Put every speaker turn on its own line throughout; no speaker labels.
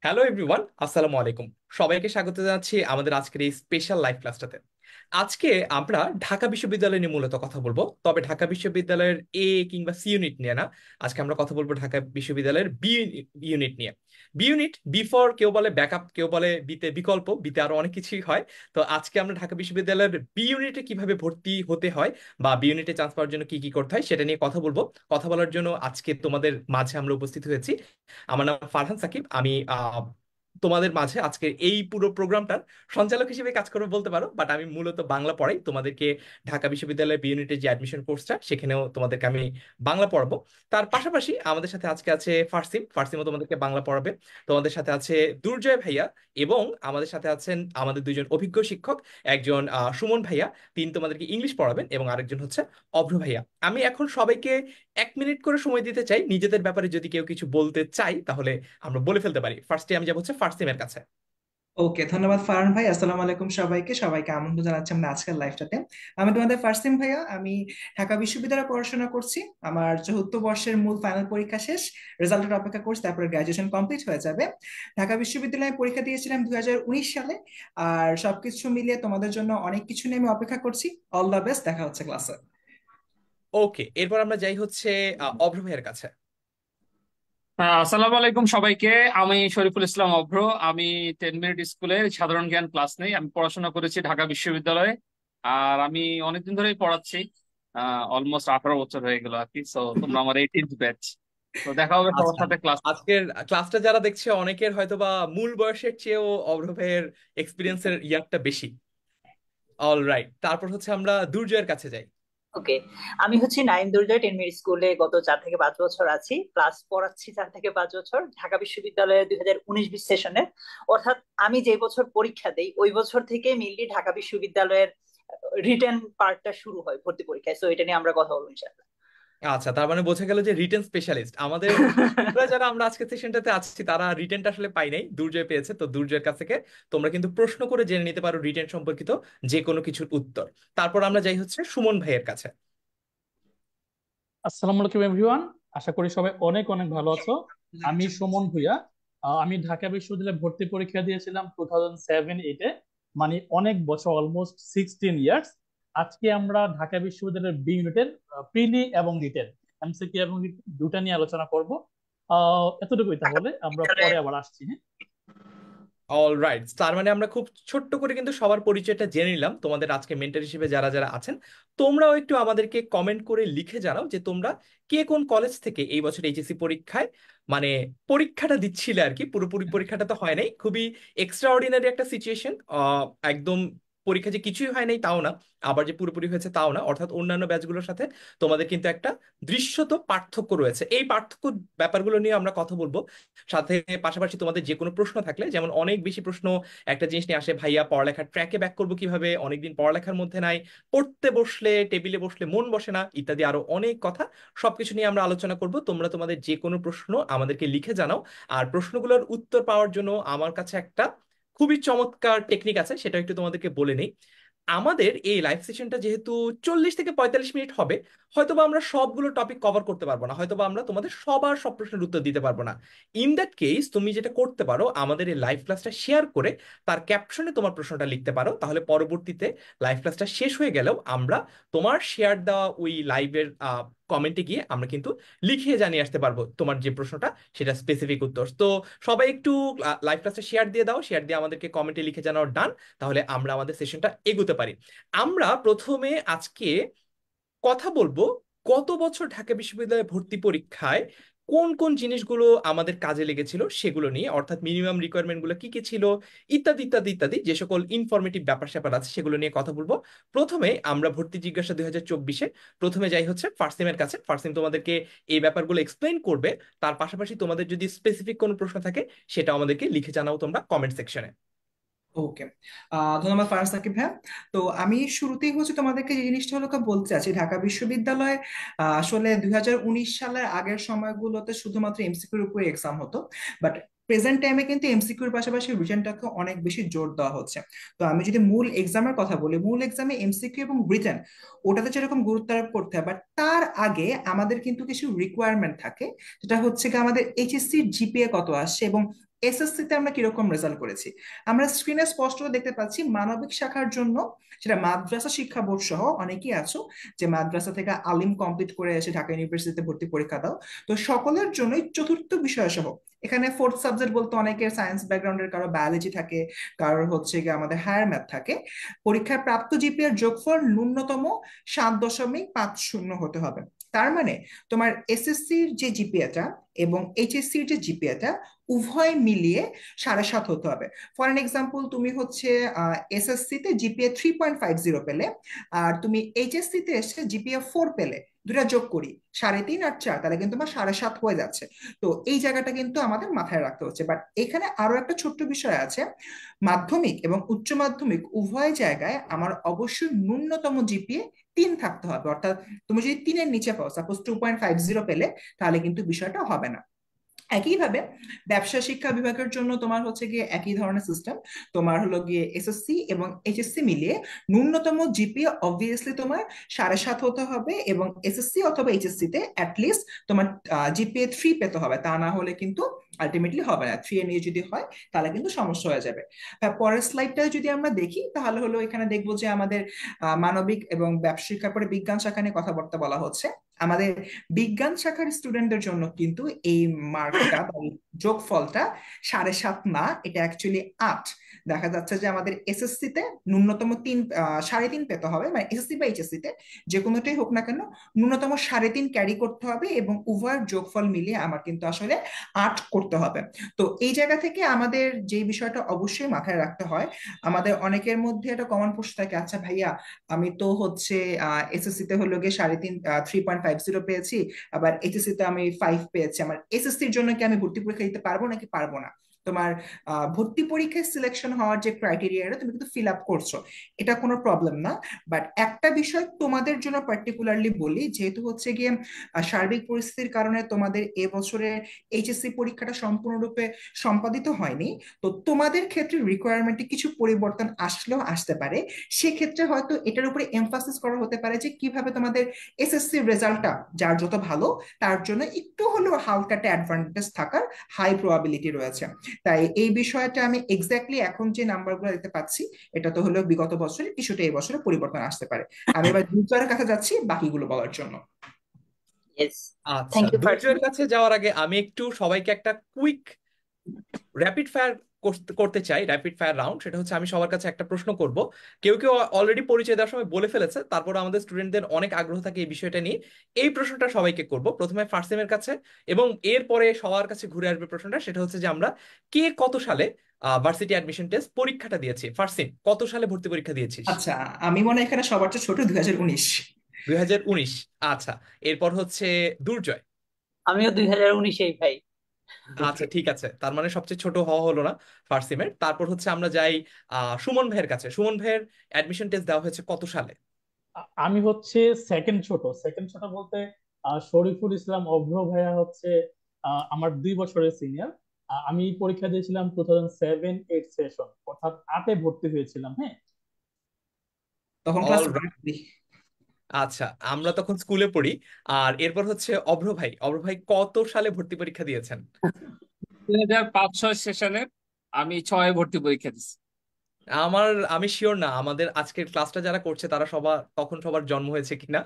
Hello everyone, আসসালামু আলাইকুম। সবাইকে স্বাগত জানাচ্ছি আমাদের আজকের এই স্পেশাল লাইভ ক্লাসটাতে। আজকে আমরা ঢাকা বিশ্ববিদ্যালয় নিয়ে মূলত কথা বলবো, তবে ঢাকা বিশ্ববিদ্যালয়ের এ কিংবা সি ইউনিট নিয়ে না। আজকে আমরা কথা বলবো ঢাকা বিশ্ববিদ্যালয়ের বি ইউনিট নিয়ে। বি ইউনিট, বি ফর কেউ বলে ব্যাকআপ, কেউ বলে বিতে বিকল্প, বিতে আরো অনেক কিছুই হয়। তো আজকে আমরা ঢাকা বিশ্ববিদ্যালয়ের বি ইউনিটে কিভাবে ভর্তি হতে হয় বা বি ইউনিটে চান্স পাওয়ার জন্য কি কি করতে হয় সেটা নিয়ে কথা বলবো। কথা বলার জন্য আজকে তোমাদের মাঝে আমরা উপস্থিত হয়েছি। আমার নাম ফারহান সাকিব। আমি তোমাদের মাঝে আজকে এই পুরো প্রোগ্রামটার সঞ্চালক হিসেবে কাজ করবো বলতে পারো, বাট আমি মূলত বাংলা পড়াই তোমাদেরকে। ঢাকা বিশ্ববিদ্যালয়ের বি ইউনিটের যে অ্যাডমিশন কোর্সটা, সেখানেও তোমাদেরকে আমি বাংলা পড়াবো। তার পাশাপাশি আমাদের সাথে আজকে আছে ফার্সিম, ফার্সিমও তোমাদেরকে বাংলা পড়াবে। তোমাদের সাথে আছে দুর্জয় ভাইয়া, এবং আমাদের সাথে আছেন আমাদের দুইজন অভিজ্ঞ শিক্ষক। একজন সুমন ভাইয়া, তিনি তোমাদেরকে ইংলিশ পড়াবেন, এবং আরেকজন হচ্ছে অভ্র ভাইয়া। আমি এখন সবাইকে 1 মিনিট করে সময় দিতে চাই, নিজেদের ব্যাপারে যদি কেউ কিছু বলতে চাই তাহলে আমরা বলে ফেলতে পারি। ফার্স্টে আমি যাবো হচ্ছে ফার্স্ট কাছে।
ওকে, ধন্যবাদ ফারহান ভাই। আসসালামু আলাইকুম সবাইকে। সবাইকে আমন্ত্রণ জানাচ্ছি আমরা আজকের লাইভটাতে। আমি তোমাদের ফার্সিম ভাইয়া। আমি ঢাকা বিশ্ববিদ্যালয়ে পড়াশোনা করছি। আমার চতুর্থ বর্ষের মূল ফাইনাল পরীক্ষা শেষ। রেজাল্টের অপেক্ষা করছি, তারপরে গ্রাজুয়েশন কমপ্লিট হয়ে যাবে। ঢাকা বিশ্ববিদ্যালয়ে পরীক্ষা দিয়েছিলাম 2019 সালে। আর সবকিছু মিলিয়ে তোমাদের জন্য অনেক কিছু নিয়ে আমি অপেক্ষা করছি। অল দ্য বেস্ট, দেখা হচ্ছে ক্লাসে।
ওকে, এরপর আমরা যাই হচ্ছে অভ্র ভাইয়ের কাছে।
আসসালামু আলাইকুম সবাইকে। আমি শরীফুল ইসলাম অভ্র। আমি 10 মিনিট স্কুলের সাধারণ জ্ঞান ক্লাস নেই। আমি পড়াশোনা করেছি ঢাকা বিশ্ববিদ্যালয়ে। আর আমি অনেকদিন ধরেই পড়াচ্ছি। অলমোস্ট 18 বছর হয়ে গেল আর কি। সো তোমরা আমার 18th ব্যাচ। তো দেখা হবে সবার
আচ্ছা,
সাথে ক্লাস।
আজকের ক্লাসটা যারা দেখছে অনেকের হয়তোবা মূল বয়সের চেয়েও অভ্র ভাইয়ের এক্সপিরিয়েন্সের ইয়ারটা বেশি। অল রাইট, তারপর হচ্ছে আমরা দুর্জয়ের কাছে যাই।
ওকে। আমি হচ্ছে নাইন দুর্জয় 10 মিনিট স্কুলে গত 4 থেকে 5 বছর আছি, প্লাস পড়াচ্ছি 4 থেকে 5 বছর ঢাকা বিশ্ববিদ্যালয়ের 2019-20 সেশনের। অর্থাৎ আমি যে বছর পরীক্ষা দেই ওই বছর থেকে মেইনলি ঢাকা বিশ্ববিদ্যালয়ের রিটেন পার্টটা শুরু হয় ভর্তি পরীক্ষায়। সো এটা নিয়ে আমরা কথা বলবো ইনশাআল্লাহ।
আচ্ছা, তার মানে বোঝা গেল যে রিটেন স্পেশালিস্ট আমাদের। আমরা যারা আমরা আজকে সেশনটাতে আছি তারা রিটেনটা আসলে পাই নাই, দুর্জয় পেয়েছে। তো দুর্জয়ের কাছ থেকে তোমরা কিন্তু প্রশ্ন করে জেনে নিতে পারো রিটেন সম্পর্কিত যে কোনো কিছুর উত্তর। তারপর আমরা যাই হচ্ছে সুমন ভাইয়ের কাছে।
আসসালামু আলাইকুম এভরিওয়ান। আশা করি সবাই অনেক অনেক ভালো আছো। আমি সুমন ভুঁইয়া। আমি ঢাকা বিশ্ববিদ্যালয়ে ভর্তি পরীক্ষা দিয়েছিলাম 2007-8-এ, মানে অনেক বছর, অলমোস্ট 16 ইয়ার্স। আজকে আমরা ঢাকা বিশ্ববিদ্যালয়ের বি ইউনিটের প্রিলি এবং রিটেন, এমসিকিউ এবং written দুটা নিয়ে আলোচনা করব। এতটুকুই, তাহলে আমরা পরে আবার আসছি। হ্যাঁ,
অল রাইট, তার মানে আমরা খুব ছোট্ট করে কিন্তু সবার পরিচয়টা জেনে নিলাম। তোমাদের আজকে মেন্টর হিসেবে যারা যারা আছেন, তোমরাও একটু আমাদেরকে কমেন্ট করে লিখে জানাও যে তোমরা কে কোন কলেজ থেকে এই বছর এইচএসসি পরীক্ষায় মানে পরীক্ষাটা দিচ্ছিলে আর কি। পুরোপুরি পরীক্ষাটা তো হয় নাই, খুবই এক্সট্রা অর্ডিনারি একটা সিচুয়েশন। একদম পরীক্ষা যে কিছুই হয় নাই তাও না, আবার যে পুরোপুরি হয়েছে তাও না। অর্থাৎ অন্যান্য ব্যাচগুলোর সাথে তোমাদের কিন্তু একটা দৃশ্যত পার্থক্য রয়েছে। এই পার্থক্য ব্যাপারগুলো নিয়ে আমরা কথা বলবো। সাথে পাশাপাশি তোমাদের যে কোনো প্রশ্ন থাকলে, যেমন অনেক বেশি প্রশ্ন একটা জিনিস নিয়ে আসে, ভাইয়া পড়ালেখার ট্র্যাকে ব্যাক করবো কিভাবে, অনেকদিন পড়ালেখার মধ্যে নাই, পড়তে বসলে টেবিলে বসলে মন বসে না, ইত্যাদি আরো অনেক কথা। সবকিছু নিয়ে আমরা আলোচনা করব। তোমরা তোমাদের যে কোনো প্রশ্ন আমাদেরকে লিখে জানাও। আর প্রশ্নগুলোর উত্তর পাওয়ার জন্য আমার কাছে একটা খুবই চমৎকার টেকনিক আছে, সেটা একটু তোমাদেরকে বলে নেই। আমাদের এই লাইভ সেশনটা যেহেতু 40 থেকে 45 মিনিট হবে, হয়তোবা আমরা সবগুলো টপিক কভার করতে পারবো না, হয়তোবা আমরা তোমাদের সবার সব প্রশ্নের উত্তর দিতে পারবো না। ইন দ্যাট কেস তুমি যেটা করতে পারো, আমাদের এই লাইভ ক্লাসটা শেয়ার করে তার ক্যাপশনে তোমার প্রশ্নটা লিখতে পারো। তাহলে পরবর্তীতে লাইভ ক্লাসটা শেষ হয়ে গেলেও আমরা তোমার শেয়ার দেওয়া ওই লাইভের কমেন্টে গিয়ে আমরা কিন্তু লিখিয়ে জানিয়ে আসতে পারবো তোমার যে প্রশ্নটা, সেটা স্পেসিফিক উত্তর। তো সবাই একটু লাইভ ক্লাসটা শেয়ার দিয়ে দাও, শেয়ার দিয়ে আমাদেরকে কমেন্টে লিখে জানাও ডান। তাহলে আমরা আমাদের সেশনটা এগোতে পারি। আমরা প্রথমে আজকে কথা বলবো গত বছর ঢাকা বিশ্ববিদ্যালয়ে ভর্তি পরীক্ষায় কোন কোন জিনিসগুলো আমাদের কাজে লেগেছিল সেগুলো নিয়ে, অর্থাৎ মিনিমাম রিকোয়ারমেন্ট গুলো কি কি ছিল, ইত্যাদি ইত্যাদি ইত্যাদি, যে সকল ইনফরমেটিভ ব্যাপার স্যাপার আছে সেগুলো নিয়ে কথা বলবো। প্রথমে আমরা ভর্তি জিজ্ঞাসা 2024-এ প্রথমে যাই হচ্ছে ফার্সিমের কাছে। ফার্সিম তোমাদেরকে এই ব্যাপারগুলো এক্সপ্লেইন করবে। তার পাশাপাশি তোমাদের যদি স্পেসিফিক কোনো প্রশ্ন থাকে সেটা আমাদেরকে লিখে জানাও তোমরা কমেন্ট সেকশনে।
ওকে, ধন্যবাদ ফারাজ সাকিব ভাই। তো আমি শুরুতেই তোমাদেরকে যে জিনিসটা বলতে চাচ্ছি, ঢাকা বিশ্ববিদ্যালয়ে আসলে 2019 সালের আগের সময়গুলোতে শুধুমাত্র এমসিকিউর উপরে এক্সাম হতো। বাট প্রেজেন্ট টাইমে কিন্তু এমসিকিউর পাশাপাশি রিটেনটাকে অনেক বেশি জোর দেওয়া হচ্ছে। তো আমি যদি মূল এক্সামের কথা বলি, মূল এক্সামে এমসিকিউ এবং রিটেন ওটাতে যেরকম গুরুত্ব আরোপ করতে হয়, বাট তার আগে আমাদের কিন্তু কিছু রিকোয়ারমেন্ট থাকে। যেটা হচ্ছে কি, আমাদের এইচএসসি জিপিএ কত আসছে এবং এসএসসি তে আমরা কিরকম রেজাল্ট করেছি। আমরা স্ক্রিনে স্পষ্ট দেখতে পাচ্ছি মানবিক শাখার জন্য, সেটা মাদ্রাসা শিক্ষা বোর্ড সহ অনেকেই আছো যে মাদ্রাসা থেকে আলিম কমপ্লিট করে এসে ঢাকা ইউনিভার্সিটিতে ভর্তি পরীক্ষা দাও, তো সকলের জন্যই চতুর্থ বিষয় সহ, এখানে ফোর্থ সাবজেক্ট বলতে অনেকের সায়েন্স ব্যাকগ্রাউন্ডের, কারো বায়োলজি থাকে, কারোর হচ্ছে গিয়ে আমাদের হায়ার ম্যাথ থাকে, পরীক্ষায় প্রাপ্ত জিপিএর যোগফল ন্যূনতম 7.50 হতে হবে। তার মানে তোমার এসএসসির যে জিপিএটা এবং এইচএসসির যে জিপিএটা উভয় মিলিয়ে 7.5 হতে হবে। ফর এন এক্সাম্পল, তুমি হচ্ছে এসএসসি তে জিপিএ 3.50 পেলে, আর তুমি এইচএসসি তে এসে জিপিএ 4 পেলে, দুটা যোগ করি 3.5 আর 4, তাহলে কিন্তু তোমার 7.5 হয়ে যাচ্ছে। তো এই জায়গাটা কিন্তু আমাদের মাথায় রাখতে হচ্ছে। বাট এখানে আরো একটা ছোট্ট বিষয় আছে, মাধ্যমিক এবং উচ্চ মাধ্যমিক উভয় জায়গায় আমার অবশ্যই ন্যূনতম জিপিএ 3 থাকতে হবে। অর্থাৎ তুমি যদি 3-এর নিচে পাও, সাপোজ 2.50 পেলে, তাহলে কিন্তু বিষয়টা হবে না। একইভাবে ব্যবসা শিক্ষা বিভাগের জন্য তোমার হচ্ছে গিয়ে একই ধরনের সিস্টেম, তোমার হলো গিয়ে এসএসসি এবং এইচএসসি মিলিয়ে ন্যূনতম জিপিএ অবভিয়াসলি তোমার 7.5 হতে হবে, এবং এসএসসি অথবা এইচএসসি তে অ্যাটলিস্ট তোমার জিপিএ 3 পেতে হবে, তা না হলে কিন্তু আলটিমেটলি হবে না। 3 এর নিয়ে যদি হয় তাহলে কিন্তু সমস্যা হয়ে যাবে। পরের স্লাইডটা যদি আমরা দেখি, তাহলে হলো এখানে দেখবো যে আমাদের মানবিক এবং ব্যবসা শিক্ষার পরে বিজ্ঞান শাখা নিয়ে কথাবার্তা বলা হচ্ছে। আমাদের বিজ্ঞান শাখার স্টুডেন্টদের জন্য কিন্তু এই মার্কটা বা এই যোগফলটা 7.5 না, এটা অ্যাকচুয়ালি 8। দেখা যাচ্ছে যে আমাদের এসএসসি তে ন্যূনতম 3.5 পেতে হবে, মানে এসএসসি বা এইচএসসি তে যে কোনোটাই হোক না কেন ন্যূনতম 3.5 ক্যারি করতে হবে, এবং উভয়ের যোগফল মিলিয়ে আমার কিন্তু আসলে 8 করতে হবে। তো এই জায়গা থেকে আমাদের যে বিষয়টা অবশ্যই মাথায় রাখতে হয়, আমাদের অনেকের মধ্যে একটা কমন প্রশ্ন থাকে, আচ্ছা ভাইয়া আমি তো হচ্ছে এসএসসি তে হলো গিয়ে 3.50 পেয়েছি, আবার এইচএসসি তে আমি 5 পেয়েছি, আমার এসএসসির জন্য কি আমি ভর্তি পরীক্ষা দিতে পারবো নাকি পারবো না? তোমার ভর্তি পরীক্ষায় সিলেকশন হওয়ার যে ক্রাইটেরিয়াটা তুমি কিন্তু ফিল আপ করছো, এটা কোনো প্রবলেম না। বাট একটা বিষয় তোমাদের জন্য পার্টিকুলারলি বলি, যেহেতু হচ্ছে গিয়ে সার্বিক পরিস্থিতির কারণে তোমাদের এবছরে এইচএসসি পরীক্ষাটা সম্পূর্ণরূপে সম্পাদিত হয়নি, তো তোমাদের ক্ষেত্রে রিকোয়ারমেন্টে কিছু পরিবর্তন আসলেও আসতে পারে। সেক্ষেত্রে হয়তো এটার উপরে এমফাসিস করা হতে পারে যে কিভাবে তোমাদের এসএসসি রেজাল্টটা যার যত ভালো তার জন্য একটু হলেও হালকা একটা অ্যাডভান্টেজ থাকার হাই প্রবাবিলিটি রয়েছে। তাই এই বিষয়টা আমি এক্স্যাক্টলি এখন যে নাম্বারগুলো দেখতে পাচ্ছি, এটা তো হলো বিগত বছরে, কিছুটা এই বছরে পরিবর্তন আসতে পারে। আমি এবার দুর্জয়ের কাছে যাচ্ছি বাকিগুলো বলার জন্য।
ইয়েস,
আচ্ছা,
থ্যাংক ইউ ফারজানা।
দুর্জয়ের কাছে যাওয়ার আগে আমি একটু সবাইকে একটা কুইক র্যাপিড ফায়ার করতে চাই, র্যাপিড ফায়ার রাউন্ড। সেটা হচ্ছে আমি সবার কাছে একটা প্রশ্ন করব, কেউ কেউ অলরেডি পরিচয় দেওয়ার সময় বলে ফেলেছে, তারপর আমাদের স্টুডেন্টদের অনেক আগ্রহ থাকে এই বিষয়টা নিয়ে। এই প্রশ্নটা সবাইকে করব, প্রথমে ফার্সিমের কাছে এবং এরপরে সবার কাছে ঘুরে আসবে প্রশ্নটা। সেটা হচ্ছে যে আমরা কে কত সালে ভার্সিটি অ্যাডমিশন টেস্ট পরীক্ষাটা দিয়েছি। ফার্সিম, কত সালে ভর্তি পরীক্ষা দিয়েছিস?
আচ্ছা, আমি মনে হয় এখানে সবার চেয়ে ছোট, 2019।
2019। আচ্ছা, এরপর হচ্ছে দুর্জয়।
আমিও 2019-এই ভাই।
আচ্ছা ঠিক আছে, তার মানে সবচেয়ে ছোট হওয়া হলো না ফার্সিমের। তারপর হচ্ছে আমরা যাই সুমন ভাইয়ের কাছে। সুমন ভাইয়ের অ্যাডমিশন টেস্ট দেওয়া হয়েছে কত সালে?
আমি হচ্ছে সেকেন্ড ছোট। সেকেন্ড ছোট বলতে শরীফুল ইসলাম অভ্র ভাইয়া হচ্ছে আমার 2 বছরের সিনিয়র। আমি পরীক্ষা দিয়েছিলাম 2007-8 সেশন, অর্থাৎ 8-এ ভর্তি হয়েছিলাম। হ্যাঁ,
তখন ক্লাস
অল রাইট। আচ্ছা, আমরা তখন স্কুলে পড়ি। আর এরপর হচ্ছে অভ্র ভাই। অভ্র ভাই কত সালে ভর্তি পরীক্ষা দিয়েছেন?
2005-6 সেশনে আমি 6-এ ভর্তি পরীক্ষা দিচ্ছি।
আমি শিওর না আমাদের আজকের ক্লাসটা যারা করছে তারা সবার তখন সবার জন্ম হয়েছে কিনা।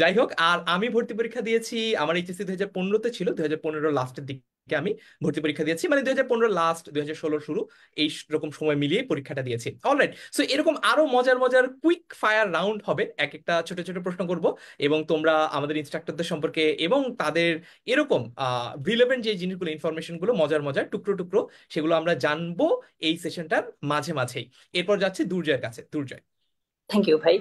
যাই হোক, আর আমি ভর্তি পরীক্ষা দিয়েছি, আমার এইচএসসি 2015-তে ছিল, 2015 লাস্টের দিকে আমি ভর্তি পরীক্ষা দিয়েছি, মানে 2015 লাস্ট 2016 শুরু, এই রকম সময় মিলিয়ে পরীক্ষাটা দিয়েছি। অলরাইট, সো এরকম আরো মজার মজার কুইক ফায়ার রাউন্ড হবে, এক একটা ছোট ছোট প্রশ্ন করব, এবং তোমরা আমাদের ইনস্ট্রাক্টরদের সম্পর্কে এবং তাদের এরকম রিলেভেন্ট যে জিনিসগুলো, ইনফরমেশন গুলো, মজার মজার টুকরো টুকরো, সেগুলো আমরা জানবো এই সেশনটার মাঝে মাঝেই। এরপর যাচ্ছে দুর্জয়ের কাছে। দুর্জয়।
থ্যাংক ইউ ভাই।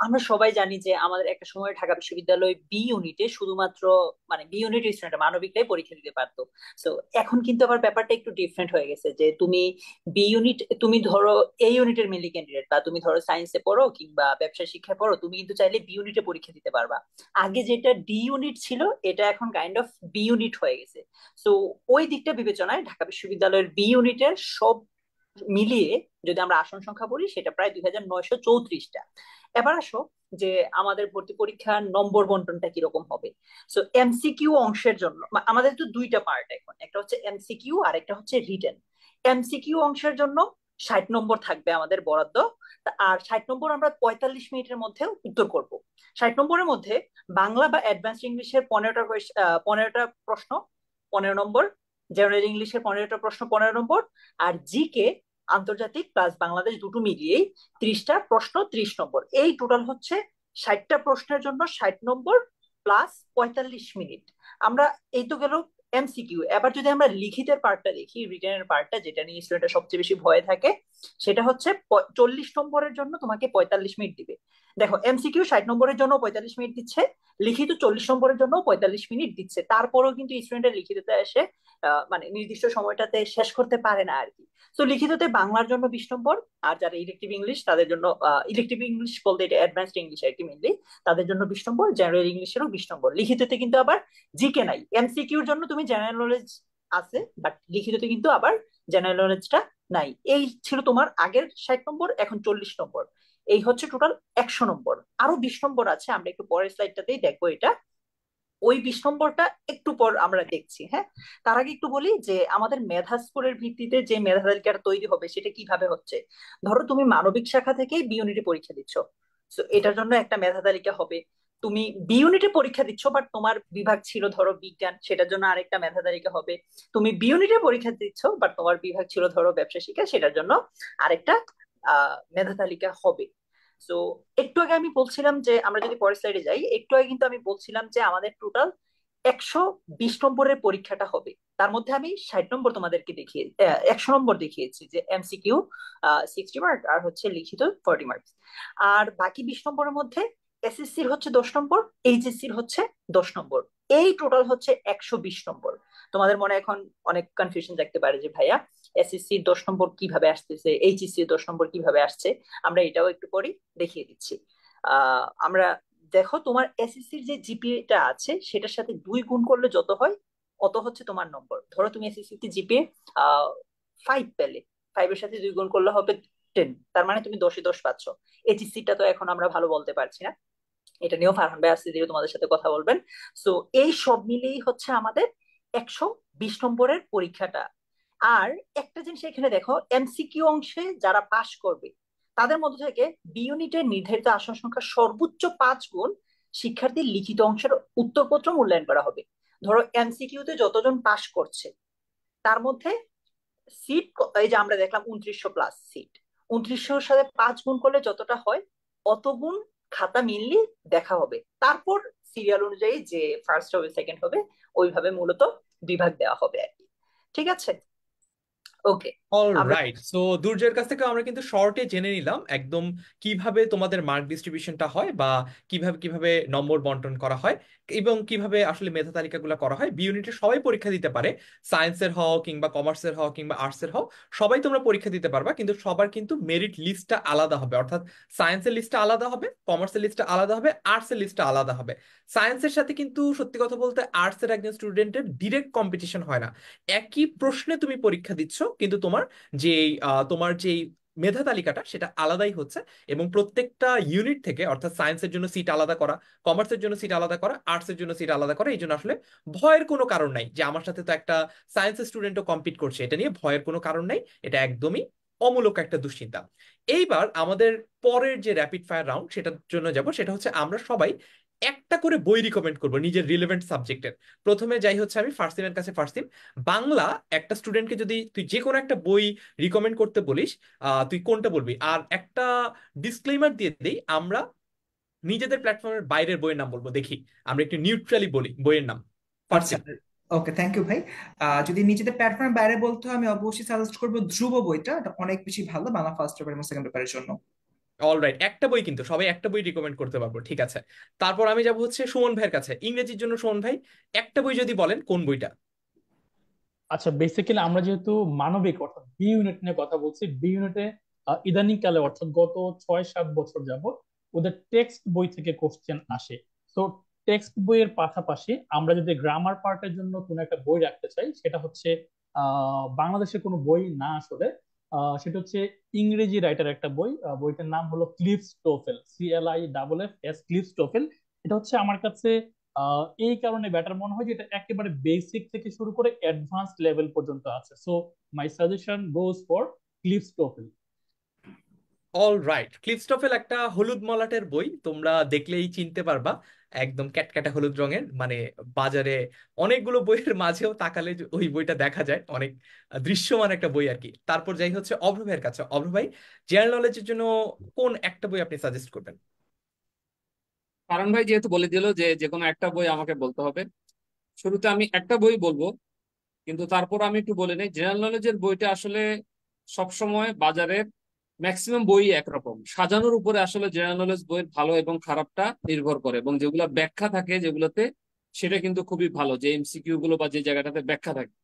আমরা সবাই জানি যে আমাদের একটা সময় ঢাকা বিশ্ববিদ্যালয় বি ইউনিটে শুধুমাত্র মানে বি ইউনিটের স্টুডেন্ট মানবিকটাই পরীক্ষা দিতে পারতো। তো এখন কিন্তু আবার ব্যাপারটা একটু ডিফারেন্ট হয়ে গেছে, যে তুমি বি ইউনিট, তুমি ধরো এ ইউনিটের মেনলি ক্যান্ডিডেট, বা তুমি ধরো সায়েন্সে পড়ো কিংবা ব্যবসা শিক্ষায় পড়ো, তুমি কিন্তু চাইলে বি ইউনিটে পরীক্ষা দিতে পারবা। আগে যেটা ডি ইউনিট ছিল, এটা এখন কাইন্ড অফ বি ইউনিট হয়ে গেছে। তো ওই দিকটা বিবেচনায় ঢাকা বিশ্ববিদ্যালয়ের বি ইউনিটের সব মিলিয়ে যদি আমরা আসন সংখ্যা বলি, সেটা প্রায় 2934টা। এবার আসো যে আমাদের ভর্তি পরীক্ষার নম্বর বন্টনটা কিরকম হবে। সো এমসিকিউ অংশের জন্য আমাদের তো দুইটা পার্ট এখন, একটা হচ্ছে এমসিকিউ আর একটা হচ্ছে রিটেন। এমসিকিউ অংশের জন্য 60 নম্বর থাকবে আমাদের বরাদ্দ। আর 60 নম্বর আমরা 45 মিনিটের মধ্যে উত্তর করব। 60 নম্বরের মধ্যে বাংলা বা অ্যাডভান্স ইংলিশের 15টা প্রশ্ন 15 নম্বর, জেনারেল ইংলিশের 15টা প্রশ্ন 15 নম্বর, আর জিকে আন্তর্জাতিক প্লাস বাংলাদেশ দুটো মিলিয়েই 30টা প্রশ্ন 30 নম্বর। এই টোটাল হচ্ছে 60টা প্রশ্নের জন্য 60 নম্বর প্লাস 45 মিনিট। আমরা এই তো গেল এমসিকিউ। এবার যদি আমরা লিখিতের পার্টটা দেখি, রিটেনের পার্টটা যেটা নিয়ে স্টুডেন্টের সবচেয়ে বেশি ভয় থাকে, সেটা হচ্ছে 40 নম্বরের জন্য তোমাকে 45 মিনিট দিবে। দেখো এমসিকিউ 60 নম্বরের জন্য 45 মিনিট দিচ্ছে, লিখিত 40 নম্বরের জন্য 45 মিনিট দিচ্ছে। তারপরেও কিন্তু স্টুডেন্টের লিখিততে এসে মানে নির্দিষ্ট সময়টাতে শেষ করতে পারে না আর কি। তো লিখিততে বাংলার জন্য 20 নম্বর, আর যারা ইলেকটিভ ইংলিশ তাদের জন্য, ইলেকটিভ ইংলিশ বলতে এটা অ্যাডভান্সড ইংলিশ আর কি মেনলি, তাদের জন্য 20 নম্বর, জেনারেল ইংলিশেরও 20 নম্বর। লিখিততে কিন্তু আবার জিকে নাই। এমসিকিউর জন্য তুমি জেনারেল নলেজ আছে, বাট লিখিততে কিন্তু আবার জেনারেল নলেজটা নাই। এই ছিল তোমার আগের 60 নম্বর, এখন 40 নম্বর। এই হচ্ছে টোটাল 100 নম্বর। আরো 20 নম্বর আছে, আমরা একটু পরের স্লাইডটাতেই দেখবো এটা। ওই 20 নম্বরটা একটু পর আমরা দেখছি, হ্যাঁ। তার আগে একটু বলি যে আমাদের মেধা স্কোরের ভিত্তিতে যে মেধা তালিকাটা তৈরি হবে সেটা কিভাবে হচ্ছে। ধরো তুমি মানবিক শাখা থেকে বি ইউনিটে পরীক্ষা দিচ্ছ, তো এটার জন্য একটা মেধা তালিকা হবে। তুমি বি ইউনিটে পরীক্ষা দিচ্ছ বাট তোমার বিভাগ ছিল ধরো বিজ্ঞান, সেটার জন্য আরেকটা মেধা তালিকা হবে। তুমি বি ইউনিটে পরীক্ষা দিচ্ছ বাট তোমার বিভাগ ছিল ধরো ব্যবসা শিক্ষা, সেটার জন্য আরেকটা মেধা তালিকা হবে। তো একটু আগে আমি বলছিলাম যে আমরা যদি পরের স্লাইডে যাই, একটু আগে কিন্তু আমি বলছিলাম যে আমাদের টোটাল 120 নম্বরের পরীক্ষাটা হবে। তার মধ্যে আমি 60 নম্বর তোমাদেরকে দেখিয়ে 100 নম্বর দেখিয়েছি, যে এমসিকিউ 60 মার্ক আর হচ্ছে লিখিত 40 মার্কস। আর বাকি 20 নম্বরের মধ্যে এসএসসির হচ্ছে 10 নম্বর, এইচএসসির হচ্ছে 10 নম্বর। এই টোটাল হচ্ছে 120 নম্বর। তোমাদের মনে এখন অনেক কনফিউশন থাকতে পারে যে ভাইয়া এসএসসির 10 নম্বর কিভাবে আসতেছে, এইচএসসির 10 নম্বর কিভাবে আসছে। আমরা এটাও একটু পরে দেখিয়ে দিচ্ছি। আমরা দেখো তোমার এসএসসির যে জিপিএটা আছে সেটার সাথে 2 গুণ করলে যত হয় অত হচ্ছে তোমার নম্বর। ধরো তুমি এসএসসি তে জিপিএ 5 পেলে, 5-এর সাথে 2 গুণ করলে হবে 10, তার মানে তুমি 10-এ 10 পাচ্ছ। এইচএসসিটা তো এখন আমরা ভালো বলতে পারছি না, এটা নিয়েও ফারহান ভাই আসতে দিয়ে তোমাদের সাথে কথা বলবেন। সো এই সব মিলেই হচ্ছে আমাদের 120 নম্বরের পরীক্ষাটা। আর একটা জিনিস এখানে দেখো, এমসিকিউ অংশে যারা পাশ করবে তাদের মধ্যে থেকে বি ইউনিটের নির্ধারিত আসন সংখ্যা সর্বোচ্চ 5 গুণ শিক্ষার্থীর লিখিত অংশের উত্তরপত্র মূল্যায়ন করা হবে। ধরো এমসিকিউতে যতজন পাশ করছে তার মধ্যে সিট, এই যে আমরা দেখলাম 2900 প্লাস সিট, 2900-র সাথে 5 গুণ করলে যতটা হয় অত গুণ খাতা মেনলি দেখা হবে। তারপর সিরিয়াল অনুযায়ী যে ফার্স্ট হবে সেকেন্ড হবে ওইভাবে মূলত বিভাগ দেওয়া হবে আর কি। ঠিক আছে, ওকে।
অল
আমরা
রাইট, সো দুর্জয়ের কাছ থেকে আমরা কিন্তু শর্টে জেনে নিলাম একদম কিভাবে তোমাদের মার্ক ডিস্ট্রিবিউশনটা হয়, বা কিভাবে কিভাবে নম্বর বন্টন করা হয়, এবং কিভাবে আসলে মেধা তালিকাগুলো করা হয়। বি ইউনিটে সবাই পরীক্ষা দিতে পারে, সায়েন্সের হও কিংবা কমার্সের হও কিংবা আর্টসের হও, সবাই তোমরা পরীক্ষা দিতে পারবা, কিন্তু সবার কিন্তু মেরিট লিস্টটা আলাদা হবে। অর্থাৎ সায়েন্সের লিস্টটা আলাদা হবে, কমার্সের লিস্টটা আলাদা হবে, আর্টসের লিস্টটা আলাদা হবে। সায়েন্সের সাথে কিন্তু সত্যি কথা বলতে আর্টসের একজন স্টুডেন্টের ডিরেক্ট কম্পিটিশন হয় না। একই প্রশ্নে তুমি পরীক্ষা দিচ্ছ, কিন্তু তোমার যেই মেধা তালিকাটা সেটা আলাদাই হচ্ছে। এবং প্রত্যেকটা ইউনিট থেকে, অর্থাৎ সায়েন্সের জন্য সিট আলাদা করা, কমার্সের জন্য সিট আলাদা করা, আর্টসের জন্য সিট আলাদা করা। এই জন্য আসলে ভয়ের কোনো কারণ নাই যে আমার সাথে তো একটা সায়েন্সের স্টুডেন্টও কম্পিট করছে, এটা নিয়ে ভয়ের কোনো কারণ নাই। এটা একদমই অমূলক একটা দুশ্চিন্তা। এইবার আমাদের পরের যে র্যাপিড ফায়ার রাউন্ড সেটার জন্য যাব, সেটা হচ্ছে আমরা সবাই একটা করে বই রিকমেন্ড করবো নিজের রিলেভেন্ট সাবজেক্টের। প্রথমে যাই হচ্ছে আমি ফার্সিমের কাছে। ফার্সিম, বাংলা একটা স্টুডেন্টকে যদি তুই যে কোনো একটা বই রিকমেন্ড করতে বলিস, তুই কোনটা বলবি? আর একটা ডিসক্লেইমার দিয়ে দেই, আমরা নিজেদের প্ল্যাটফর্মের বাইরের বইয়ের নাম বলবো, দেখি আমরা একটু নিউট্রালি বলি বইয়ের নাম।
আচ্ছা,
ফার্সিম।
ওকে, থ্যাংক ইউ ভাই। যদি নিজেদের প্ল্যাটফর্মের বাইরে বলতে হয় আমি অবশ্যই সাজেস্ট করবো ধ্রুব বইটা, এটা অনেক বেশি ভালো বাংলা ফার্স্ট পেপার এবং সেকেন্ড পেপারের জন্য।
অলরাইট, একটা বই, কিন্তু সবাই একটা বই রিকমেন্ড করতে পারবো, ঠিক আছে। তারপর আমি যাব হচ্ছে সুমন ভাইয়ের কাছে। ইংরেজির জন্য সুমন ভাই একটা বই যদি বলেন, কোন বইটা?
আচ্ছা, বেসিক্যালি আমরা যেহেতু মানবিক অর্থাৎ বি ইউনিট নিয়ে কথা বলছি, বি ইউনিটে ইদানিং কালে অর্থাৎ গত 6-7 বছর যাবত ওদের টেক্সট বই থেকে কোশ্চেন আসে। তো টেক্সট বইয়ের পাশাপাশি আমরা যদি গ্রামার পার্টের জন্য কোনো একটা বই রাখতে চাই, সেটা হচ্ছে বাংলাদেশের কোনো বই না আসলে সেটা হচ্ছে ইংরেজি রাইটার একটা বই। বইটার নাম হলো cliffs TOEFL, CLIFF cliffs TOEFL. এটা হচ্ছে আমার কাছে এই কারণে বেটার মনে হয় যে এটা একেবারে বেসিক থেকে শুরু করে অ্যাডভান্স লেভেল পর্যন্ত আছে। So my suggestion goes for Cliffs TOEFL.
All right, Cliffs TOEFL একটা হলুদ মলাটের বই, তোমরা দেখলেই চিনতে পারবা। একদম ক্যাটক্যাটা হলুদ রঙের, মানে বাজারে অনেকগুলো বইয়ের মাঝেও তাকালে যে ওই বইটা দেখা যায়, অনেক দৃশ্যমান একটা বই আর কি। তারপর যাই হচ্ছে অভ্র ভাইয়ের কাছে। অভ্র ভাই, জেনারেল নলেজের জন্য কোন একটা বই আপনি সাজেস্ট করবেন?
কারণ ভাই যেহেতু বলে দিল যে যে কোনো একটা বই আমাকে বলতে হবে, শুরুতে আমি একটা বই বলবো, কিন্তু তারপর আমি একটু বলে নিই জেনারেল নলেজের বইটা আসলে সবসময় বাজারের ম্যাক্সিমাম বই একরকম, সাজানোর উপরে আসলে জেনারেল নলেজ বইয়ের ভালো এবং খারাপটা নির্ভর করে, এবং যেগুলো ব্যাখ্যা থাকে যেগুলোতে, সেটা কিন্তু খুবই ভালো, যে MCQ গুলো বা যে জায়গাটাতে ব্যাখ্যা থাকে।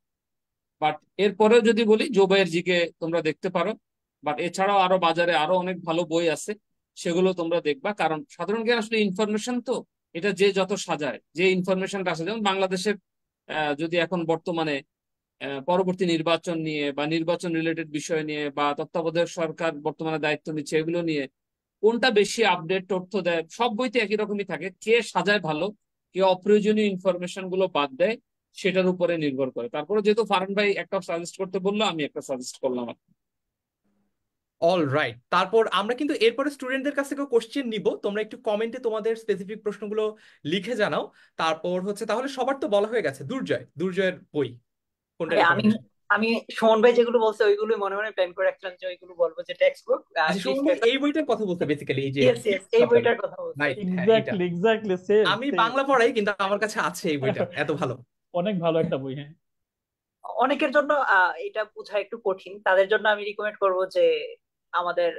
বাট এরপরেও যদি বলি জোবাইয়ের জিকে তোমরা দেখতে পারো। বাট এছাড়াও আরো বাজারে আরো অনেক ভালো বই আছে, সেগুলো তোমরা দেখবা। কারণ সাধারণ জ্ঞান আসলে ইনফরমেশন তো, এটা যে যত সাজায়, যে ইনফরমেশনটা আসে, যেমন বাংলাদেশের যদি এখন বর্তমানে পরবর্তী নির্বাচন নিয়ে বা নির্বাচন রিলেটেড বিষয় নিয়ে বা তত্ত্বাবধায়ক সরকার বর্তমানে দায়িত্ব নিচ্ছে এগুলো নিয়ে, কোনটা বেশি আপডেট তথ্য দেয়, সব বইতে একই রকমই থাকে। কে সাজায় ভালো, কে অপ্রয়োজনীয় ইনফরমেশন গুলো বাদ দেয়, সেটার উপরে নির্ভর করে। তারপরে যেহেতু ফারহান ভাই একটা সাজেস্ট করতে বললো, আমি একটা সাজেস্ট করলাম।
অল রাইট, তারপর আমরা কিন্তু এরপরে স্টুডেন্টদের কাছ থেকে কোশ্চেন নিব, তোমরা একটু কমেন্টে তোমাদের স্পেসিফিক প্রশ্নগুলো লিখে জানাও। তারপর হচ্ছে তাহলে সবার তো বলা হয়ে গেছে, দুর্জয়, দুর্জয়ের বই কোনটা
ভাই আমি
রিকমেন্ডেশন?
আমি সুমন ভাই যেগুলো বলছে ওইগুলোই মনে মনে প্ল্যান করে রাখলাম যে ওইগুলো বলবো, যে টেক্সট বুক
আচ্ছা,
ক্লিফ
সুমন ভাই
টোফেল।
এই বইটার কথা বলতে বেসিক্যালি, এই যে
ইয়েস ইয়েস, এই
ক্লিফটোফেল।
বইটার কথা বলছে।
রাইট, হ্যাঁ এটা।
এক্স্যাক্টলি এক্স্যাক্টলি সেম
আমি
সেম।
বাংলা পড়াই, কিন্তু আমার কাছে আছে এই বইটা, এত ভালো।
অনেক ভালো একটা বই, হ্যাঁ।
অনেকের জন্য এটা বোঝা একটু কঠিন, তাদের জন্য আমি রিকমেন্ড করব যে আমাদের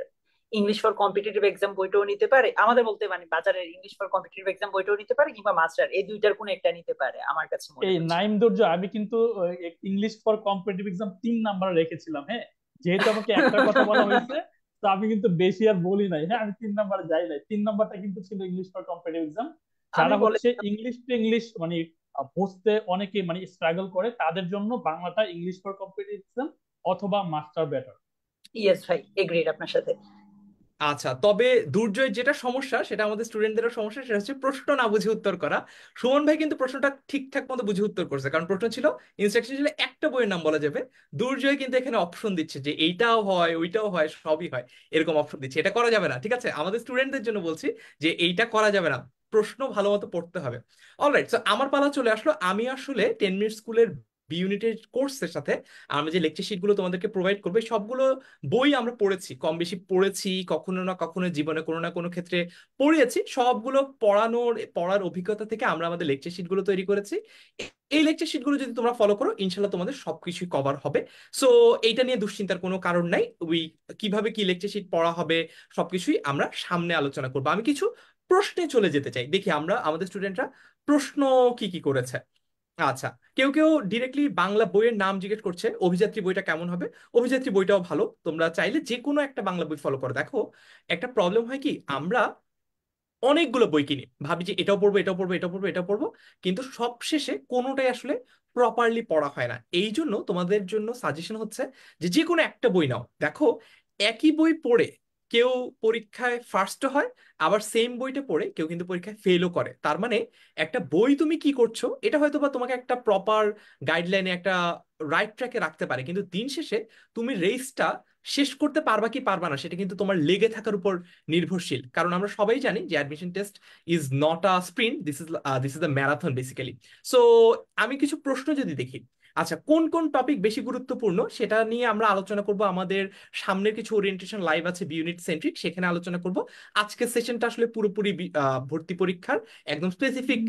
ইংলিশ ফর কম্পিটিটিভ এক্সাম বইটাও নিতে পারে, আমাদের বলতে মানে বাজারের ইংলিশ ফর কম্পিটিটিভ এক্সাম বইটাও নিতে পারে, কিংবা মাস্টার, এই দুইটার কোনো একটা নিতে পারে আমার কাছে মনে
এই
হচ্ছে।
নাইম ধৈর্য, আমি কিন্তু English for competitive exam 3 number রেখেছিলাম, হ্যাঁ। যেহেতু আমাকে একটা কথা বলা হয়েছে, তো আমি কিন্তু বেশি আর বলি নাই, হ্যাঁ। আমি 3 নাম্বারে যাই নাই, 3 নাম্বারটা কিন্তু ছিল ইংলিশ ফর কম্পিটিটিভ এক্সাম।
আমি
যারা
বলে,
হচ্ছে ইংলিশ টু ইংলিশ মানে বুঝতে অনেকে মানে স্ট্রাগল করে, তাদের জন্য বাংলাটা ইংলিশ ফর কম্পিটিটিভ এক্সাম অথবা মাস্টার বেটার।
ইয়েস ভাই, এগ্রিড আপনার সাথে।
আচ্ছা, তবে দুর্জয়ের যেটা সমস্যা, সেটা আমাদের স্টুডেন্টদেরও সমস্যা, সেটা হচ্ছে প্রশ্ন না বুঝে উত্তর করা। সুমন ভাই কিন্তু প্রশ্নটা ঠিকঠাক মতো বুঝে উত্তর করছে, কারণ প্রশ্ন ছিল, ইনস্ট্রাকশন ছিল একটা বইয়ের নাম বলা যাবে। দুর্জয় কিন্তু এখানে অপশন দিচ্ছে যে এইটাও হয়, ওইটাও হয়, সবই হয়, এরকম অপশন দিচ্ছে। এটা করা যাবে না, ঠিক আছে? আমাদের স্টুডেন্টদের জন্য বলছি যে এইটা করা যাবে না, প্রশ্ন ভালো মতো পড়তে হবে। অলরাইট, সো আমার পালা চলে আসলো। আমি আসলে 10 মিনিট স্কুলের বি ইউনিটের কোর্সের সাথে আমরা যে লেকচার শিট গুলো তোমাদেরকে প্রোভাইড করবে, সবগুলো বই আমরা পড়েছি, কম বেশি পড়েছি, কখনো না কখনো জীবনে কোনো না কোনো ক্ষেত্রে পড়িয়েছি। সবগুলো পড়ার অভিজ্ঞতা থেকে আমরা আমাদের লেকচার শিট গুলো তৈরি করেছি। এই লেকচার শিট গুলো যদি তোমরা ফলো করো, ইনশাল্লাহ তোমাদের সবকিছুই কভার হবে। সো এইটা নিয়ে দুশ্চিন্তার কোনো কারণ নাই। কিভাবে কি লেকচার শিট পড়া হবে সবকিছুই আমরা সামনে আলোচনা করবো। আমি কিছু প্রশ্নে চলে যেতে চাই, দেখি আমরা আমাদের স্টুডেন্টরা প্রশ্ন কি কি করেছে। আচ্ছা, কেউ কেউ ডিরেক্টলি বাংলা বইয়ের নাম জিজ্ঞেস করছে, অভিযাত্রী বইটা কেমন হবে? অভিযাত্রী বইটাও ভালো, তোমরা চাইলে যে কোনো একটা বাংলা বই ফলো করো। দেখো, একটা প্রবলেম হয় কি, আমরা অনেকগুলো বই কিনি, ভাবি যে এটাও পড়বো, এটাও পড়বো, এটাও পড়বো, এটাও পড়বো, কিন্তু সব শেষে কোনোটাই আসলে প্রপারলি পড়া হয় না। এই জন্য তোমাদের জন্য সাজেশন হচ্ছে যে যে কোনো একটা বই নাও। দেখো, একই বই পড়ে কেউ পরীক্ষায় ফার্স্ট হয়, আবার সেম বইটা পড়ে কেউ কিন্তু পরীক্ষায় ফেলও করে। তার মানে একটা বই তুমি কি করছো, এটা হয়তো বা তোমাকে একটা প্রপার গাইডলাইনে, একটা রাইট ট্র্যাকে রাখতে পারে, কিন্তু দিন শেষে তুমি রেসটা শেষ করতে পারবা কি পারবা না, সেটা কিন্তু তোমার লেগে থাকার উপর নির্ভরশীল। কারণ আমরা সবাই জানি যে admission test is not a sprint, this is the marathon basically. So আমি কিছু প্রশ্ন যদি দেখি, আচ্ছা, কোন কোন টপিক বেশি গুরুত্বপূর্ণ সেটা নিয়ে আমরা আলোচনা করব। আমাদের সামনের কিছু ওরিয়েন্টেশন লাইভ আছে বি ইউনিট সেন্ট্রিক, সেখানে আলোচনা করব। আজকের সেশনটা আসলে পুরোপুরি ভর্তি পরীক্ষার একদম স্পেসিফিক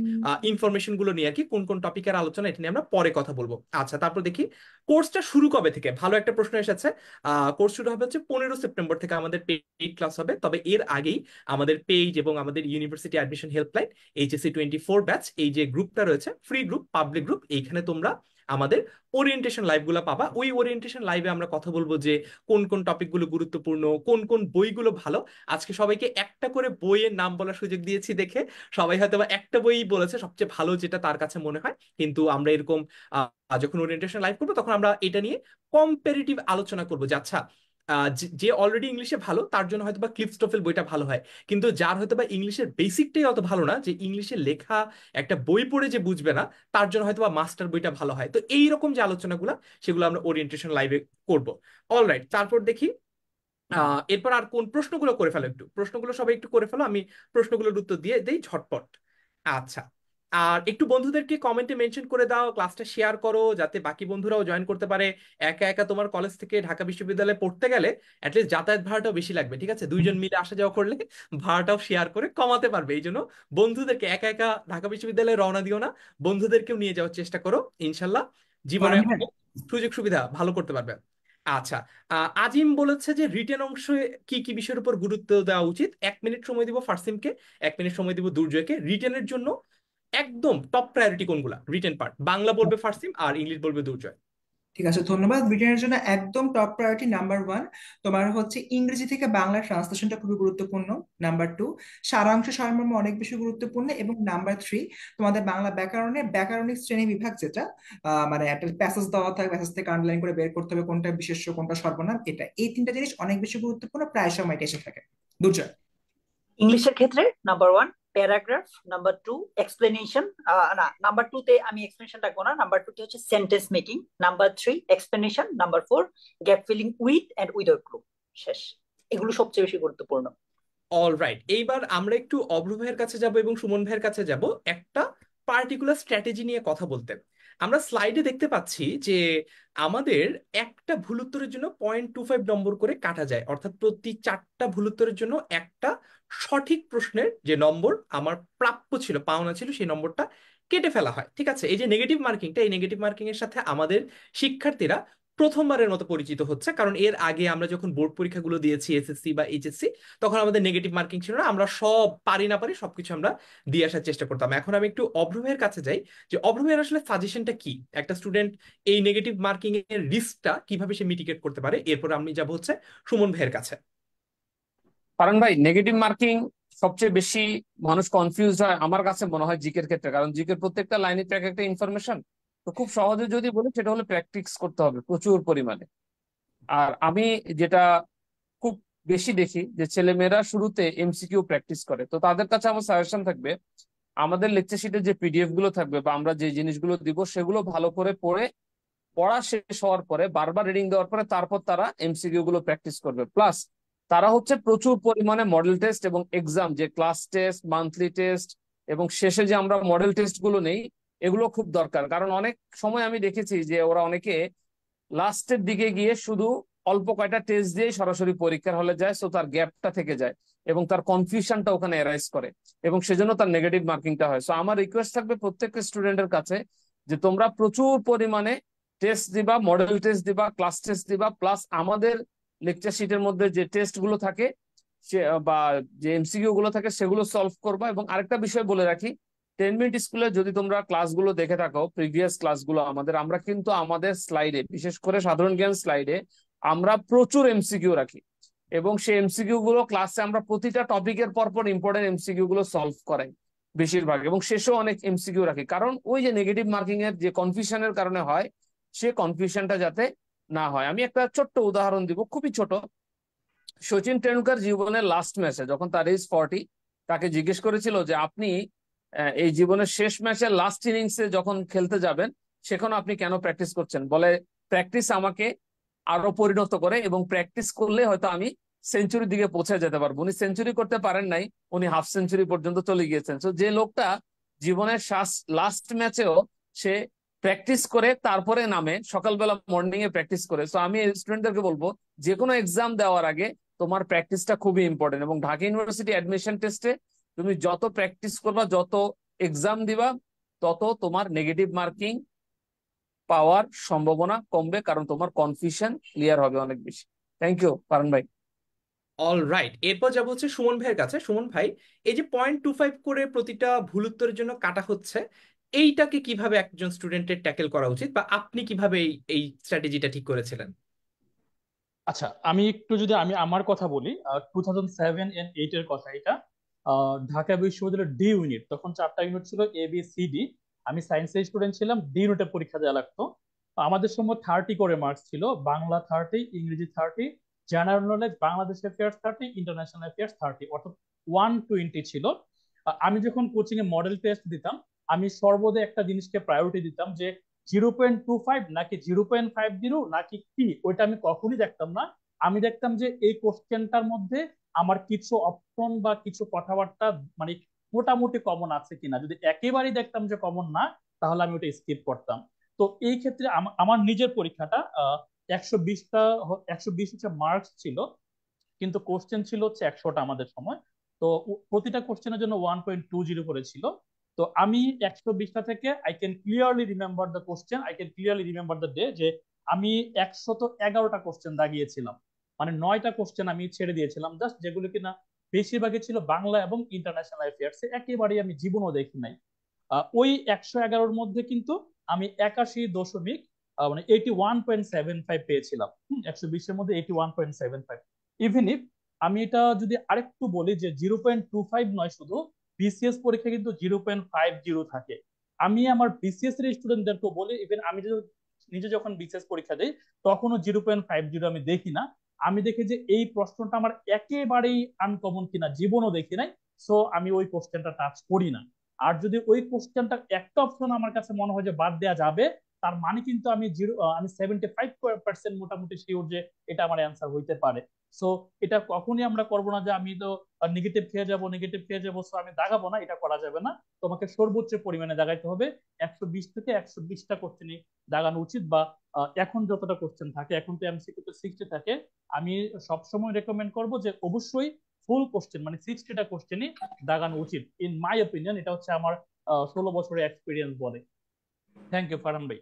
ইনফরমেশন গুলো নিয়ে আর কি, কোন কোন টপিকের আলোচনা, এটা নিয়ে আমরা পরে কথা বলবো। আচ্ছা, তারপর দেখি কোর্সটা শুরু কবে থেকে। ভালো একটা প্রশ্ন এসেছে। কোর্স শুরু হবে হচ্ছে 15 সেপ্টেম্বর থেকে আমাদের পেইড ক্লাস হবে। তবে এর আগেই আমাদের পেজ এবং আমাদের university admission helpline HSC 24 batch, এই যে গ্রুপটা রয়েছে, ফ্রি গ্রুপ, পাবলিক গ্রুপ, এইখানে তোমরা আমাদের ওরিয়েন্টেশন লাইভগুলো পাবা। ওই ওরিয়েন্টেশন লাইভে আমরা কথা বলবো যে কোন কোন টপিকগুলো গুরুত্বপূর্ণ, কোন কোন বইগুলো ভালো। আজকে সবাইকে একটা করে বইয়ের নাম বলার সুযোগ দিয়েছি দেখে সবাই হয়তো বা একটা বই বলেছে সবচেয়ে ভালো যেটা তার কাছে মনে হয়। কিন্তু আমরা এরকম যখন ওরিয়েন্টেশন লাইভ করবো, তখন আমরা এটা নিয়ে কম্পারেটিভ আলোচনা করবো যে আচ্ছা, যে অলরেডি ইংলিশে ভালো তার জন্য হয়তো বা ক্লিপস্টোফেল বইটা ভালো হয়, কিন্তু যার হয়তো বা ইংলিশের বেসিকটাই অত ভালো না, যে ইংলিশে লেখা একটা বই পড়ে যে বুঝবে না, তার জন্য হয়তো বা মাস্টার বইটা ভালো হয়। তো এইরকম যে আলোচনাগুলো, সেগুলো আমরা ওরিয়েন্টেশন লাইভে করব। অলরাইট, তারপর দেখি এরপর আর কোন প্রশ্নগুলো করে ফেলো, একটু প্রশ্নগুলো সবাই একটু করে ফেলো, আমি প্রশ্নগুলোর উত্তর দিয়ে দেই ঝটপট। আচ্ছা, আর একটু বন্ধুদেরকে কমেন্টে মেনশন করে দাও, ক্লাসটা শেয়ার করো যাতে বাকি বন্ধুরাও জয়েন করতে পারে। একা একা তোমার কলেজ থেকে ঢাকা বিশ্ববিদ্যালয়ে পড়তে গেলে অ্যাটলিস্ট যাতায়াত ভাড়াটাও বেশি লাগবে, ঠিক আছে? দুইজন মিলে আসা যাওয়া করলে ভাড়াটাও শেয়ার করে কমাতে পারবে। এই জন্য বন্ধুদেরকে, একা একা ঢাকা বিশ্ববিদ্যালয়ে রওনা দিও না, বন্ধুদেরকেও নিয়ে যাওয়ার চেষ্টা করো, ইনশাল্লাহ জীবনে
ফারান ভাই,
অনেক সুযোগ সুবিধা ভালো করতে পারবে। আচ্ছা, আজিম বলেছে যে রিটেন অংশে কি কি বিষয়ের উপর গুরুত্ব দেওয়া উচিত। 1 মিনিট সময় দিব ফারসিমকে, 1 মিনিট সময় দিব দুর্জয়কে। রিটেনের জন্য একদম টপ প্রায়োরিটি কোনগুলা? রিটেন পার্ট বাংলা বলবে ফারসিম, আর ইংলিশ বলবে দুর্জয়।
ঠিক আছে, ধন্যবাদ। ব্রিটেনের জন্য একদম টপ প্রায়োরিটি নাম্বার ওয়ান, তোমার হচ্ছে ইংরেজি থেকে বাংলা ট্রান্সলেশনটা খুবই গুরুত্বপূর্ণ। নাম্বার টু, সারাংশ সারমর্ম অনেক বেশি গুরুত্বপূর্ণ। এবং নাম্বার থ্রি, তোমাদের বাংলা ব্যাকরণের ব্যাকরণিক শ্রেণী বিভাগ, যেটা মানে একটা প্যাসেজ দেওয়া থাকে, প্যাসেজ থেকে আন্ডারলাইন করে বের করতে হবে কোনটা বিশেষ্য কোনটা সর্বনাম, এটা এই তিনটা জিনিস অনেক বেশি গুরুত্বপূর্ণ, প্রায় সময় এটা এসে থাকে। দুর্জয়।
ইংলিশের ক্ষেত্রে number one paragraph, number two explanation, না নাম্বার টু তে আমি এক্সপ্লেনেশন রাখবো না, নাম্বার টু তে হচ্ছে sentence making, number three explanation, number four gap filling with and without group. শেষ, এগুলো সবচেয়ে বেশি গুরুত্বপূর্ণ।
অলরাইট, এইবার আমরা একটু অভ্র ভাইয়ের কাছে যাব এবং সুমন ভাইয়ের কাছে যাব একটা পার্টিকুলার স্ট্র্যাটেজি নিয়ে কথা বলতে। আমরা স্লাইডে দেখতে পাচ্ছি যে আমাদের একটা ভুল উত্তরের জন্য 0.25 নম্বর করে কাটা যায়, অর্থাৎ প্রতি 4টা ভুল উত্তরের জন্য একটা সঠিক প্রশ্নের যে নম্বর আমার প্রাপ্য ছিল, পাওনা ছিল, সেই নম্বরটা কেটে ফেলা হয়। ঠিক আছে, এই যে নেগেটিভ মার্কিংটা, এই নেগেটিভ মার্কিং এর সাথে আমাদের শিক্ষার্থীরা প্রথমবারের মতো পরিচিত হচ্ছে, কারণ এর আগে আমরা যখন বোর্ড পরীক্ষাগুলো দিয়েছি এসএসসি বা এইচএসসি, তখন আমাদের নেগেটিভ মার্কিং ছিল না, আমরা সব পারি না পারি সবকিছু আমরা দিয়ে আসার চেষ্টা করতাম। এখন আমি একটু অভ্র ভাইয়ের কাছে যাই, যে অভ্র ভাইয়ের আসলে সাজেশনটা কি, একটা স্টুডেন্ট এই নেগেটিভ মার্কিং এর রিস্কটা কিভাবে সে মিটিগেট করতে পারে। এরপর আমি যাব হচ্ছে সুমন ভাইয়ের কাছে।
কারণ ভাই নেগেটিভ মার্কিং সবচেয়ে বেশি মানুষ কনফিউজ হয় আমার কাছে মনে হয় জিকের ক্ষেত্রে, কারণ জিকের প্রত্যেকটা লাইনে তো এক একটা ইনফরমেশন। তো খুব সহজে যদি বলি সেটা হলো প্র্যাকটিস করতে হবে প্রচুর পরিমাণে। আর আমি যেটা খুব বেশি দেখি যে ছেলেমেয়েরা শুরুতে এমসিকিউ প্র্যাকটিস করে, তো তাদের কাছে আমার সাজেশন থাকবে আমাদের লেকচার শিটে যে পিডিএফ গুলো থাকবে বা আমরা যে জিনিসগুলো দিব সেগুলো ভালো করে পড়ে, পড়া শেষ হওয়ার পরে বারবার রিডিং দেওয়ার পরে তারপর তারা এমসিকিউ গুলো প্র্যাকটিস করবে। প্লাস তারা হচ্ছে প্রচুর পরিমাণে মডেল টেস্ট এবং এক্সাম, যে ক্লাস টেস্ট, মান্থলি টেস্ট এবং শেষে যে আমরা মডেল টেস্ট গুলো নেই, এগুলো খুব দরকার। কারণ অনেক সময় আমি দেখেছি যে ওরা অনেকে লাস্টের দিকে গিয়ে শুধু অল্প কয়টা টেস্ট দিয়ে সরাসরি পরীক্ষার হলে যায়, সো তার গ্যাপটা থেকে যায় এবং তার কনফিউশনটা ওখানে এরাইজ করে এবং সেজন্য তার নেগেটিভ মার্কিংটা হয়। সো আমার রিকোয়েস্ট থাকবে প্রত্যেকটা স্টুডেন্টের কাছে যে তোমরা প্রচুর পরিমাণে টেস্ট দিবা, মডেল টেস্ট দিবা, ক্লাস টেস্ট দিবা, প্লাস আমাদের লেকচার শিটের মধ্যে যে টেস্ট গুলো থাকে সে বা যে এমসিকিউ গুলো থাকে সেগুলো সলভ করবা। এবং আরেকটা বিষয় বলে রাখি, 10 মিনিট স্কুলে যদি তোমরা ক্লাসগুলো দেখে থাকো, প্রিভিয়াস ক্লাসগুলো আমরা কিন্তু আমাদের স্লাইডে, বিশেষ করে সাধারণ জ্ঞান স্লাইডে আমরা প্রচুর এমসিকিউ রাখি এবং সেই এমসিকিউ গুলো ক্লাসে আমরা প্রতিটা টপিকের পরপর ইম্পর্টেন্ট এমসিকিউ গুলো সলভ করাই বেশিরভাগ, এবং শেষেও অনেক এমসিকিউ রাখি, কারণ ওই যে নেগেটিভ মার্কিং এর যে কনফিউশনের কারণে হয়, সে কনফিউশনটা যাতে না হয়। আমি একটা ছোট্ট উদাহরণ দিব, খুবই ছোট। সচিন টেন্ডুলকার জীবনের লাস্ট ম্যাচে যখন তার এজ 40, তাকে জিজ্ঞেস করেছিল যে আপনি এই জীবনের শেষ ম্যাচের লাস্ট ইনিংসে যখন খেলতে যাবেন সেখানে আপনি কেন প্র্যাকটিস করছেন? বলে প্র্যাকটিস আমাকে আরো পরিণত করে এবং প্র্যাকটিস করলে হয়তো আমি সেঞ্চুরির দিকে পৌঁছে যেতে পারবো। উনি সেঞ্চুরি করতে পারেন নাই, উনি হাফ সেঞ্চুরি পর্যন্ত চলে গিয়েছেন। তো যে লোকটা জীবনের লাস্ট ম্যাচেও সে প্র্যাকটিস করে তারপরে নামে, সকালবেলা মর্নিং এ প্র্যাকটিস করে। তো আমি স্টুডেন্টদেরকে বলবো যে কোনো এক্সাম দেওয়ার আগে তোমার প্র্যাকটিসটা খুবই ইম্পর্টেন্ট, এবং ঢাকা ইউনিভার্সিটি অ্যাডমিশন টেস্টে তুমি যত প্র্যাকটিস করবা, যত এক্সাম দিবা, তত তোমার নেগেটিভ মার্কিং পাওয়ার সম্ভাবনা কমবে, কারণ তোমার কনফিউশন ক্লিয়ার হবে অনেক বেশি। থ্যাংক ইউ পারন ভাই।
অলরাইট, এরপর যাবো হচ্ছে সুমন ভাইয়ের কাছে। সুমন ভাই, এই যে 0.25 করে প্রতিটা ভুল উত্তরের জন্য কাটা হচ্ছে, এইটাকে কিভাবে একজন স্টুডেন্টের ট্যাকেল করা উচিত, বা আপনি কিভাবে এই স্ট্র্যাটেজিটা ঠিক করেছিলেন?
আচ্ছা, আমি একটু যদি আমি আমার কথা বলি, 2007 and 2008 এর কথা এটা। ঢাকা বিশ্ববিদ্যালয়ের ডি ইউনিট, তখন 4টা ইউনিট ছিল, ABCD। আমি সায়েন্সের স্টুডেন্ট ছিলাম, ডি ইউনিটে পরীক্ষা দেওয়া লাগতো। আমাদের সময় 30 করে মার্কস ছিল, বাংলা 30, ইংরেজি 30, general knowledge, Bangladesh affairs 30, international affairs 30, অর্থাৎ 120 ছিল। আমি যখন কোচিং এ মডেল টেস্ট দিতাম, আমি সর্বদা একটা জিনিসকে প্রায়োরিটি দিতাম যে 0.25 নাকি 0.50 নাকি কি, ওইটা আমি কখনই দেখতাম না। আমি দেখতাম যে এই কোশ্চেনটার মধ্যে আমার কিছু অপশন বা কিছু কথাবার্তা মানে মোটামুটি কমন আছে কিনা। যদি একেবারেই দেখতাম যে কমন না, তাহলে আমি ওটা স্কিপ করতাম। তো এই ক্ষেত্রে আমার নিজের পরীক্ষাটা 120টা, 120 হচ্ছে মার্কস ছিল, কিন্তু কোশ্চেন ছিল হচ্ছে 100টা আমাদের সময়। তো প্রতিটা কোশ্চেনের জন্য 1.20 করে ছিল। তো আমি 120টা থেকে I can clearly remember the question, I can clearly remember the day, যে আমি 111টা কোশ্চেন দাগিয়েছিলাম। মানে 9টা কোশ্চেন আমি ছেড়ে দিয়েছিলাম জাস্ট, যেগুলো কিনা বেশিরভাগই ছিল বাংলা এবং ইন্টারন্যাশনাল অ্যাফেয়ার্স, একেবারেই আমি জীবনও দেখি নাই। ওই 111-র মধ্যে কিন্তু আমি 81 দশমিক মানে 81.75 পেয়েছিলাম। 120-এর মধ্যে 81.75। ইভেন ইফ আমি এটা যদি আরেকটু বলি যে 0.25 নয়, শুধু বিসিএস পরীক্ষা কিন্তু 0.50 থাকে। আমি আমার বিসিএস এর স্টুডেন্টদেরকে বলি, ইভেন আমি নিজে যখন বিসিএস পরীক্ষা দিই, তখনও 0.50 আমি দেখি না। আমি দেখি যে এই প্রশ্নটা আমার একেবারেই আনকমন কিনা, জীবনও দেখি নাই, সো আমি ওই কোশ্চেনটা টাচ করি না। আর যদি ওই কোশ্চেনটা একটা অপশন আমার কাছে মনে হয় যে বাদ দেওয়া যাবে, তার মানে কিন্তু আমি 75% মোটামুটি শিওর যে এটা আমার অ্যান্সার হইতে পারে। সো এটা কখনই আমরা করবো না যে আমি তো নেগেটিভ খেয়ে যাবো, নেগেটিভ খেয়ে যাবো, সো আমি দাগাবো না, এটা করা যাবে না। তোমাকে সর্বোচ্চ পরিমাণে দাগাইতে হবে। 120 থেকে 120টা কোশ্চেনই দাগানো উচিত। বা এখন যতটা কোশ্চেন থাকে, এখন তো এমসিকিউ তো 60 থাকে, আমি সবসময় রেকমেন্ড করবো যে অবশ্যই ফুল কোশ্চেন মানে 60টা কোশ্চেনই দাগানো উচিত, ইন মাই অপিনিয়ন। এটা হচ্ছে আমার 16 বছরের এক্সপিরিয়েন্স বলে। থ্যাংক ইউ ফারহান ভাই।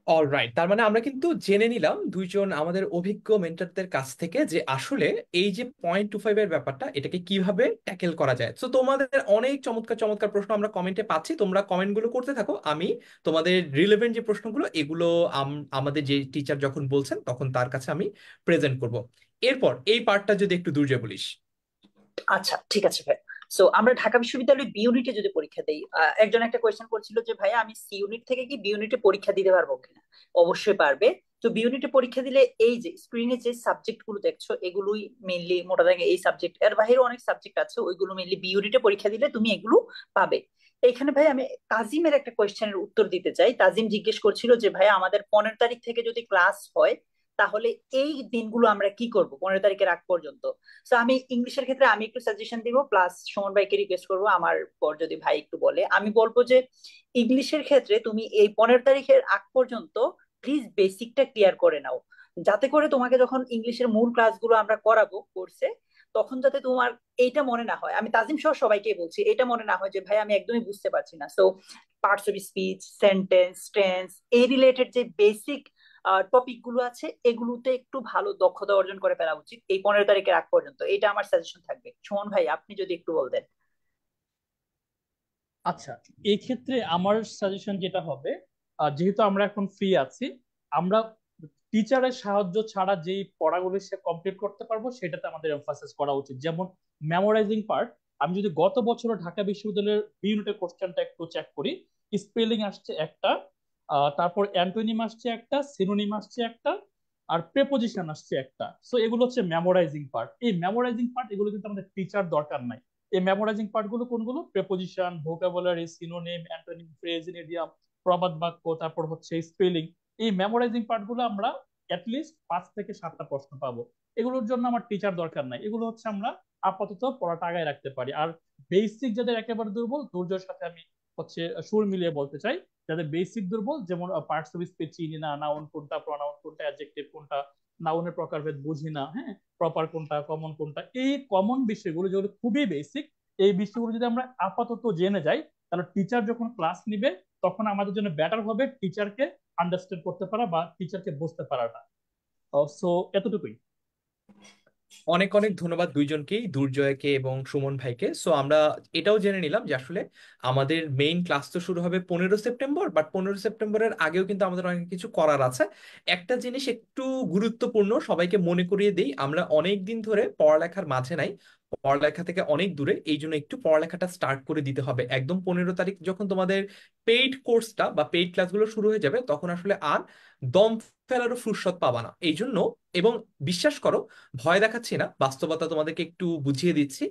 অলরাইট, তার মানে আমরা কিন্তু জেনে নিলাম দুইজন আমাদের অভিজ্ঞ মেন্টরদের কাছ থেকে যে আসলে এই যে 0.25 এর ব্যাপারটা, এটাকে কিভাবে ট্যাকেল করা যায়। তো তোমাদের অনেক চমৎকার চমৎকার প্রশ্ন আমরা কমেন্টে পাচ্ছি, তোমরা কমেন্টগুলো করতে থাকো। আমি তোমাদের রিলেভেন্ট যে প্রশ্নগুলো এগুলো আমাদের যে টিচার যখন বলছেন তখন তার কাছে আমি প্রেজেন্ট করব। এরপর এই পার্টটা যদি একটু দুর্জয় বলিস।
আচ্ছা, ঠিক আছে ভাই। সো আমরা ঢাকা বিশ্ববিদ্যালয়ে বি ইউনিটে যদি পরীক্ষা দেই, একজন একটা কোয়েশ্চেন করছিল যে ভাই আমি সি ইউনিট থেকে কি বি ইউনিটে পরীক্ষা দিতে পারবো কিনা। অবশ্যই পারবে। তো বি ইউনিটে পরীক্ষা দিলে এই যে স্ক্রিনে যে সাবজেক্ট গুলো দেখছো, এগুলোই মেইনলি মোটা দাগে এই সাবজেক্ট, এর বাইরেও অনেক সাবজেক্ট আছে, ওইগুলো মেইনলি বি ইউনিটে পরীক্ষা দিলে তুমি এগুলো পাবে। এইখানে ভাই আমি তাজিমের একটা কোয়েশ্চেনের উত্তর দিতে চাই। তাজিম জিজ্ঞেস করছিল যে ভাই আমাদের 15 তারিখ থেকে যদি ক্লাস হয়, তাহলে এই দিনগুলো আমরা কি করব 15 তারিখের আগ পর্যন্ত। তো আমি ইংলিশের ক্ষেত্রে আমি একটু সাজেশন দিব, প্লাস সুমন ভাইকে রিকোয়েস্ট করবো আমার পর যদি ভাই একটু বলে। আমি বলবো যে ইংলিশের ক্ষেত্রে তুমি এই 15 তারিখের আগ পর্যন্ত প্লিজ বেসিকটা ক্লিয়ার করে নাও, যাতে করে তোমাকে যখন ইংলিশের মূল ক্লাসগুলো আমরা করাবো কোর্সে, তখন যাতে তোমার এইটা মনে না হয়, আমি তাজিম সহ সবাইকে বলছি, এটা মনে না হয় যে ভাই আমি একদমই বুঝতে পারছি না। So parts of speech, sentence, tense, এই রিলেটেড যে বেসিক টপিক গুলো আছে, এগুলোতে একটু ভালো দক্ষতা অর্জন করে ফেলা উচিত এই 15 তারিখের আগ পর্যন্ত। এটা আমার সাজেশন থাকবে। সুমন ভাই আপনি যদি একটু বলতেন।
আচ্ছা, এই ক্ষেত্রে আমার সাজেশন যেটা হবে, যেহেতু আমরা এখন ফ্রি আছি, আমরা টিচারের সাহায্য ছাড়া যেই পড়াগুলো সে কমপ্লিট করতে পারবো সেটাতে আমাদের এমফাসিস করা উচিত। যেমন মেমোরাইজিং পার্ট, আমি যদি গত বছর ঢাকা বিশ্ববিদ্যালয়ের বি ইউনিটের কোশ্চেনটা একটু চেক করি, স্পেলিং আসছে একটা, তারপর অ্যান্টোনিম আসছে একটা, সিনোনিম আসছে একটা, আর প্রেপোজিশন আসছে একটা। সো এগুলো হচ্ছে মেমোরাইজিং পার্ট। এই মেমোরাইজিং পার্ট এগুলো কিন্তু আমাদের টিচার দরকার নাই। এই মেমোরাইজিং পার্ট গুলো কোনগুলো? Preposition, vocabulary, synonym, antonym, phrase, idiom, প্রবাদ বাক্য, তারপর হচ্ছে স্পেলিং। এই মেমোরাইজিং পার্ট গুলো আমরা অ্যাটলিস্ট 5 থেকে 7টা প্রশ্ন পাবো। এগুলোর জন্য আমার টিচার দরকার নাই, এগুলো হচ্ছে আমরা আপাতত পড়াটা আগায় রাখতে পারি। আর বেসিক যাদের একেবারে দুর্বল, দুর্জয়ের সাথে আমি হচ্ছে সুর মিলিয়ে বলতে চাই, যাদের বেসিক দুর্বল, যেমন পার্টস অফ স্পিচ চিনি না, নাউন কোনটা, প্রনাউন কোনটা, অ্যাডজেক্টিভ কোনটা, নাউনের প্রকারভেদ বুঝি না, হ্যাঁ, প্রপার কোনটা, কমন কোনটা, এই কমন বিষয়গুলো যেগুলো খুবই বেসিক, এই বিষয়গুলো যদি আমরা আপাতত জেনে যাই, তাহলে টিচার যখন ক্লাস নিবে তখন আমাদের জন্য বেটার হবে টিচারকে আন্ডারস্ট্যান্ড করতে পারা বা টিচারকে বুঝতে পারাটা। সো এতটুকুই।
অনেক অনেক ধন্যবাদ দুইজনকেই, দুর্জয়কে এবং সুমন ভাইকে। সো আমরা এটাও জেনে নিলাম যে আসলে আমাদের মেইন ক্লাস তো শুরু হবে 15 সেপ্টেম্বর, বাট 15 সেপ্টেম্বরের আগেও কিন্তু আমাদের অনেক কিছু করার আছে। একটা জিনিস একটু গুরুত্বপূর্ণ, সবাইকে মনে করিয়ে দেই, আমরা অনেক দিন ধরে পড়ালেখার মাঝে নাই। পড়ালেখা থেকে অনেক দূরে, এই জন্য একটু পড়ালেখাটা স্টার্ট করে দিতে হবে। একদম 15 তারিখ যখন তোমাদের পেইড কোর্সটা বা পেইড ক্লাসগুলো শুরু হয়ে যাবে, তখন আসলে আর দম ফেলারও ফুরসত পাবা না। এই জন্য, এবং বিশ্বাস করো, ভয় দেখাচ্ছি না, বাস্তবতা তোমাদেরকে একটু বুঝিয়ে দিচ্ছি।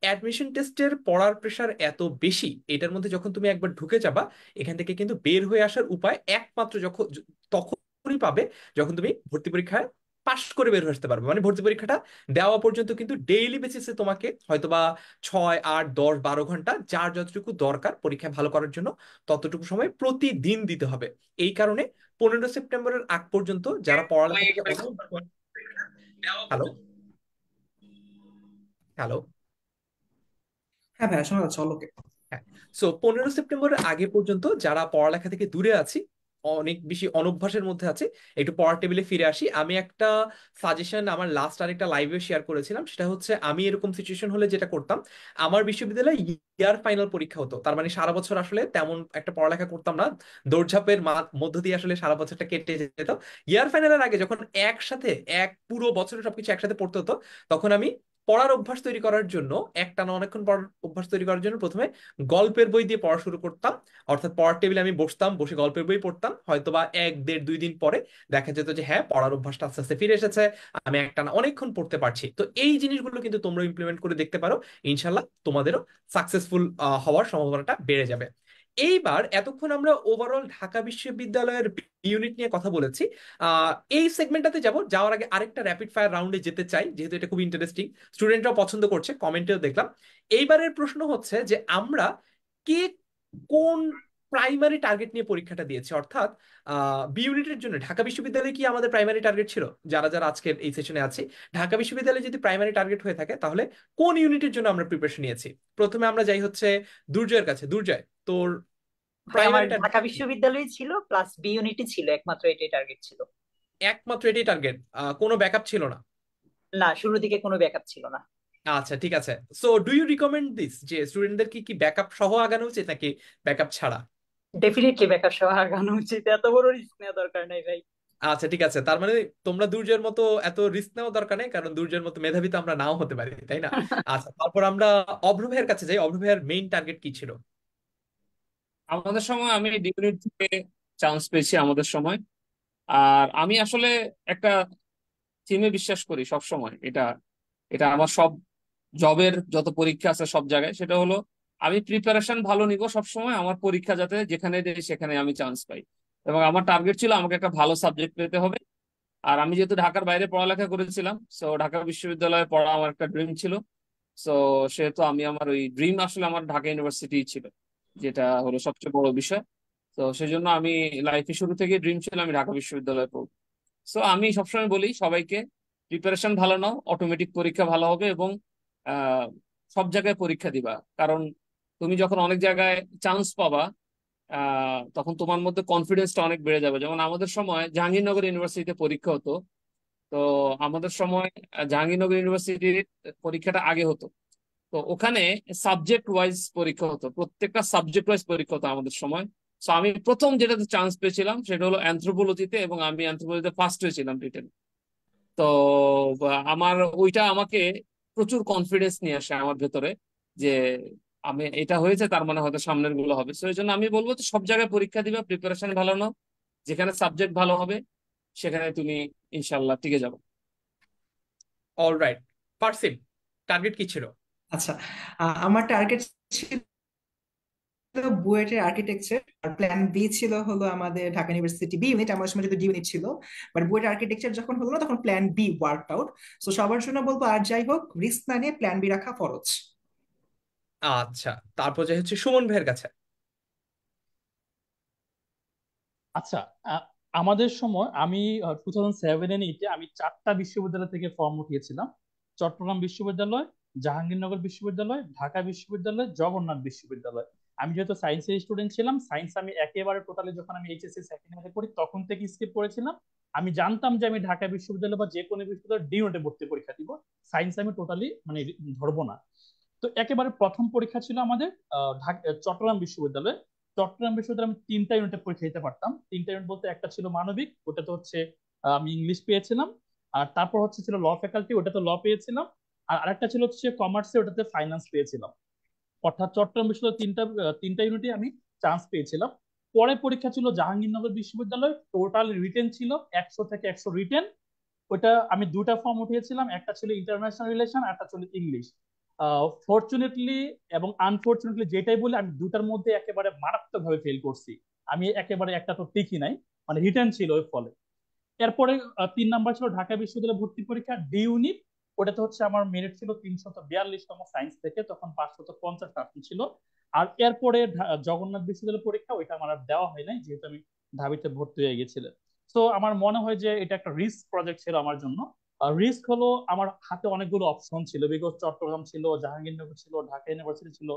অ্যাডমিশন টেস্টের পড়ার প্রেশার এত বেশি, এটার মধ্যে যখন তুমি একবার ঢুকে যাবা, এখান থেকে কিন্তু বের হয়ে আসার উপায় একমাত্র যখন তখনই পাবে, যখন তুমি ভর্তি পরীক্ষায় পাশ করে বের হয়ে আসতে পারবে। মানে ভর্তি পরীক্ষাটা দেওয়া পর্যন্ত কিন্তু ডেইলি বেসিসে তোমাকে হয়তোবা 6, 8, 10, 12 ঘন্টা যার যতটুকু দরকার পরীক্ষায় ভালো করার জন্য, ততটুকু সময় প্রতিদিন দিতে হবে। এই কারণে 15 সেপ্টেম্বরের আগ পর্যন্ত যারা পড়ালেখা থেকে অনেক, হ্যালো, হ্যালো,
হ্যাঁ ভাইয়া, শোনা যাচ্ছে অলোকে।
হ্যাঁ, সো 15 সেপ্টেম্বরের আগে পর্যন্ত যারা পড়ালেখা থেকে দূরে আছি, অনেক বেশি অনভ্যাসের মধ্যে আছে, একটু পড়ার টেবিলে ফিরে আসি। আমি একটা সাজেশন আমার লাস্ট আরেকটা লাইভে শেয়ার করেছিলাম, সেটা হচ্ছে আমি এরকম সিচুয়েশন হলে যেটা করতাম, আমার বিশ্ববিদ্যালয়ে ইয়ার ফাইনাল পরীক্ষা হতো, তার মানে সারা বছর আসলে তেমন একটা পড়ালেখা করতাম না, দৌড়ঝাঁপের মধ্য দিয়ে আসলে সারা বছরটা কেটে যেত। ইয়ার ফাইনালের আগে যখন একসাথে এক পুরো বছরের সবকিছু একসাথে পড়তে হতো, তখন আমি পড়ার অভ্যাস তৈরি করার জন্য, একটানা অনেকক্ষণ পড়ার অভ্যাস তৈরি করার জন্য প্রথমে গল্পের বই দিয়ে পড়া শুরু করতাম। অর্থাৎ পড়ার টেবিলে আমি বসতাম, বসে গল্পের বই পড়তাম, হয়তোবা 1, 1, 2, 2 দিন পরে দেখা যেত যে হ্যাঁ, পড়ার অভ্যাসটা আস্তে আস্তে ফিরে এসেছে, আমি একটানা অনেকক্ষণ পড়তে পারছি। তো এই জিনিসগুলো কিন্তু তোমরা ইমপ্লিমেন্ট করে দেখতে পারো, ইনশাল্লাহ তোমাদেরও সাকসেসফুল হওয়ার সম্ভাবনাটা বেড়ে যাবে। এইবার এতক্ষণ আমরা ওভারঅল ঢাকা বিশ্ববিদ্যালয়ের ইউনিট নিয়ে কথা বলেছি। এই সেগমেন্টটাতে যাওয়ার আগে আরেকটা র্যাপিড ফায়ার রাউন্ডে যেতে চাই, যেহেতু এটা খুব ইন্টারেস্টিং, স্টুডেন্টরাও পছন্দ করছে, কমেন্টেও দেখলাম। এইবারের প্রশ্ন হচ্ছে যে আমরা কে কোন প্রাইমারি টার্গেট নিয়ে পরীক্ষাটা দিয়েছি, অর্থাৎ বি ইউনিটের জন্য ঢাকা বিশ্ববিদ্যালয়ে কি আমাদের প্রাইমারি টার্গেট ছিল? যারা যারা আজকের এই সেশনে আছি, ঢাকা বিশ্ববিদ্যালয়ে যদি প্রাইমারি টার্গেট হয়ে থাকে, তাহলে কোন ইউনিটের জন্য আমরা প্রিপারেশন নিয়েছি? প্রথমে আমরা যাই হচ্ছে দুর্জয়ের কাছে। দুর্জয়, তোর
ভাই আমার
প্রাইমারি
ঢাকা
টার্গেট?
বিশ্ববিদ্যালয় ছিল, প্লাস বি ইউনিটি ছিল, একমাত্র এটাই টার্গেট ছিল।
একমাত্র এটাই টার্গেট? কোনো ব্যাকআপ ছিল না?
না, শুরু দিকে কোনো ব্যাকআপ ছিল না।
আচ্ছা, ঠিক আছে। So do you recommend this, যে স্টুডেন্টদের কি ব্যাকআপ সহ আগানো উচিত নাকি ব্যাকআপ ছাড়া?
ডেফিনেটলি ব্যাকআপ সহ আগানো উচিত, এত বড় রিস্ক নেওয়া দরকার নাই ভাই।
আচ্ছা, ঠিক আছে, তার মানে তোমরা দুর্জয়ের মতো এত রিস্ক নেওয়া দরকার নেই, কারণ দুর্জয়ের মতো মেধাবী তো আমরা নাও হতে পারি, তাই না? আচ্ছা, তারপর আমরা অভ্র ভাইয়ের কাছে যাই। অভ্র ভাইয়ের মেইন টার্গেট কি ছিল?
আমাদের সময় আমি ডিগ্রি থেকে চান্স পেয়েছি আমাদের সময়। আর আমি আসলে একটা থিমে বিশ্বাস করি সব সময়, এটা এটা আমার সব জবের যত পরীক্ষা আছে সব জায়গায়, সেটা হলো আমি প্রিপারেশন ভালো নিব সব সময়, আমার পরীক্ষা যাতে যেখানে দেই সেখানে আমি চান্স পাই। এবং আমার টার্গেট ছিল আমাকে একটা ভালো সাবজেক্ট পেতে হবে। আর আমি যেহেতু ঢাকার বাইরে পড়ালেখা করেছিলাম, সো ঢাকা বিশ্ববিদ্যালয়ে পড়া আমার একটা ড্রিম ছিল। সো সেহেতু আমি আমার ওই ড্রিম আসলে আমার ঢাকা ইউনিভার্সিটি ছিল, যেটা হলো সবচেয়ে বড় বিষয়। তো সেই জন্য আমি লাইফে শুরু থেকে ড্রিম ছিল আমি ঢাকা বিশ্ববিদ্যালয়ে পড়বো। সো আমি সবসময় বলি সবাইকে, প্রিপারেশন ভালো নাও, অটোমেটিক পরীক্ষা ভালো হবে। এবং আহ, সব জায়গায় পরীক্ষা দিবা, কারণ তুমি যখন অনেক জায়গায় চান্স পাবা, তখন তোমার মধ্যে কনফিডেন্সটা অনেক বেড়ে যাবে। যেমন আমাদের সময় জাহাঙ্গীরনগর ইউনিভার্সিটিতে পরীক্ষা হতো। তো আমাদের সময় জাহাঙ্গীরনগর ইউনিভার্সিটির পরীক্ষাটা আগে হতো। তো ওখানে সাবজেক্ট ওয়াইজ পরীক্ষা হতো, প্রত্যেকটা সাবজেক্ট ওয়াইজ পরীক্ষা হতো আমাদের সময়। তো আমি প্রথম যেটাতে চান্স পেয়েছিলাম সেটা হলো অ্যানথ্রোপোলজিতে, এবং আমি অ্যানথ্রোপোলজিতে ফার্স্ট হয়েছিলাম রিটেন। তো আমার ওইটা আমাকে প্রচুর কনফিডেন্স নিয়ে আসে আমার ভেতরে, যে আমি এটা হয়েছে, তার মানে হয়তো সামনের গুলো হবে। তো এই জন্য আমি বলবো যে সব জায়গায় পরীক্ষা দিবা, প্রিপারেশন ভালো নাও, যেখানে সাবজেক্ট ভালো হবে সেখানে তুমি ইনশাল্লাহ টিকে যাবে।
অল রাইট, পারসিম, টার্গেট কি ছিল?
আচ্ছা, আমার টার্গেট ছিল বুয়েটের আর্কিটেকচার, আর প্ল্যান বি ছিল হলো আমাদের ঢাকা ইউনিভার্সিটি বি ইউনিট। আমার সময় যদি ডি ইউনিট ছিল, বাট বুয়েটের আর্কিটেকচার যখন হলো না, তখন প্ল্যান বি ওয়ার্ক আউট। তো সবার জন্য বলবো, আর যাই হোক, রিস্ক না নিয়ে প্ল্যান বি রাখা ফরজ।
আচ্ছা, তারপর যাই হচ্ছে সুমন ভাইয়ের কাছে।
আচ্ছা, আ- আমাদের সময় আমি 2007 and 2008 আমি 4টা বিশ্ববিদ্যালয় থেকে ফর্ম উঠিয়েছিলাম: চট্টগ্রাম বিশ্ববিদ্যালয়, জাহাঙ্গীরনগর বিশ্ববিদ্যালয়, ঢাকা বিশ্ববিদ্যালয়, জগন্নাথ বিশ্ববিদ্যালয়। আমি যেহেতু সায়েন্সের স্টুডেন্ট ছিলাম, সায়েন্স আমি একেবারে টোটালি, যখন আমি এইচএসসি সেকেন্ড ইয়ারে পড়ি তখন থেকে স্কিপ করেছিলাম। আমি জানতাম যে আমি ঢাকা বিশ্ববিদ্যালয় বা যে কোনো বিশ্ববিদ্যালয় ডি ইউনিটে ভর্তি পরীক্ষা দিব, সায়েন্স আমি টোটালি মানে ধরবো না। তো একেবারে প্রথম পরীক্ষা ছিল আমাদের চট্টগ্রাম বিশ্ববিদ্যালয়ে। চট্টগ্রাম বিশ্ববিদ্যালয়ে আমি 3টা ইউনিটে পরীক্ষা দিতে পারতাম। 3টা ইউনিট বলতে, একটা ছিল মানবিক, ওটাতে হচ্ছে আমি ইংলিশ পেয়েছিলাম। আর তারপর হচ্ছে ছিল ল ফ্যাকাল্টি, ওটাতে ল পেয়েছিলাম। আর আরেকটা ছিল হচ্ছে কমার্সে, ওটাতে ফাইন্যান্স পেয়েছিলাম। অর্থাৎ চট্টগ্রাম বিশ্ববিদ্যালয় তিনটা ইউনিটে আমি চান্স পেয়েছিলাম। পরে পরীক্ষা ছিল জাহাঙ্গীরনগর বিশ্ববিদ্যালয়, টোটাল রিটেন ছিল 100 থেকে 100 রিটেন। ওইটা আমি দুটা ফর্ম উঠিয়েছিলাম, একটা ছিল ইন্টারন্যাশনাল রিলেশন, একটা ছিল ইংলিশ। ফর্চুনেটলি এবং আনফর্চুনেটলি যেটাই বলি, আমি দুটার মধ্যে একেবারে মারাত্মকভাবে ফেল করছি। আমি একেবারে একটা তো টিকি নাই, মানে রিটেন ছিল ওই ফলে। এরপরে 3 নাম্বার ছিল ঢাকা বিশ্ববিদ্যালয় ভর্তি পরীক্ষা ডি ইউনিট। ওটাতে হচ্ছে আমার মেরিট ছিল 342তম সায়েন্স থেকে, তখন 550 আসন ছিল। আর এরপরে জগন্নাথ বিশ্ববিদ্যালয় পরীক্ষা, ওইটা আমার আর দেওয়া হয় নাই, যেহেতু আমি ঢাবিতে ভর্তি হয়ে গেছিলাম। তো আমার মনে হয় যে এটা একটা রিস্ক প্রজেক্ট ছিল আমার জন্য। আর রিস্ক হলো আমার হাতে অনেকগুলো অপশন ছিল, বিকজ চট্টগ্রাম ছিল, জাহাঙ্গীরনগর ছিল, ঢাকা ইউনিভার্সিটি ছিল।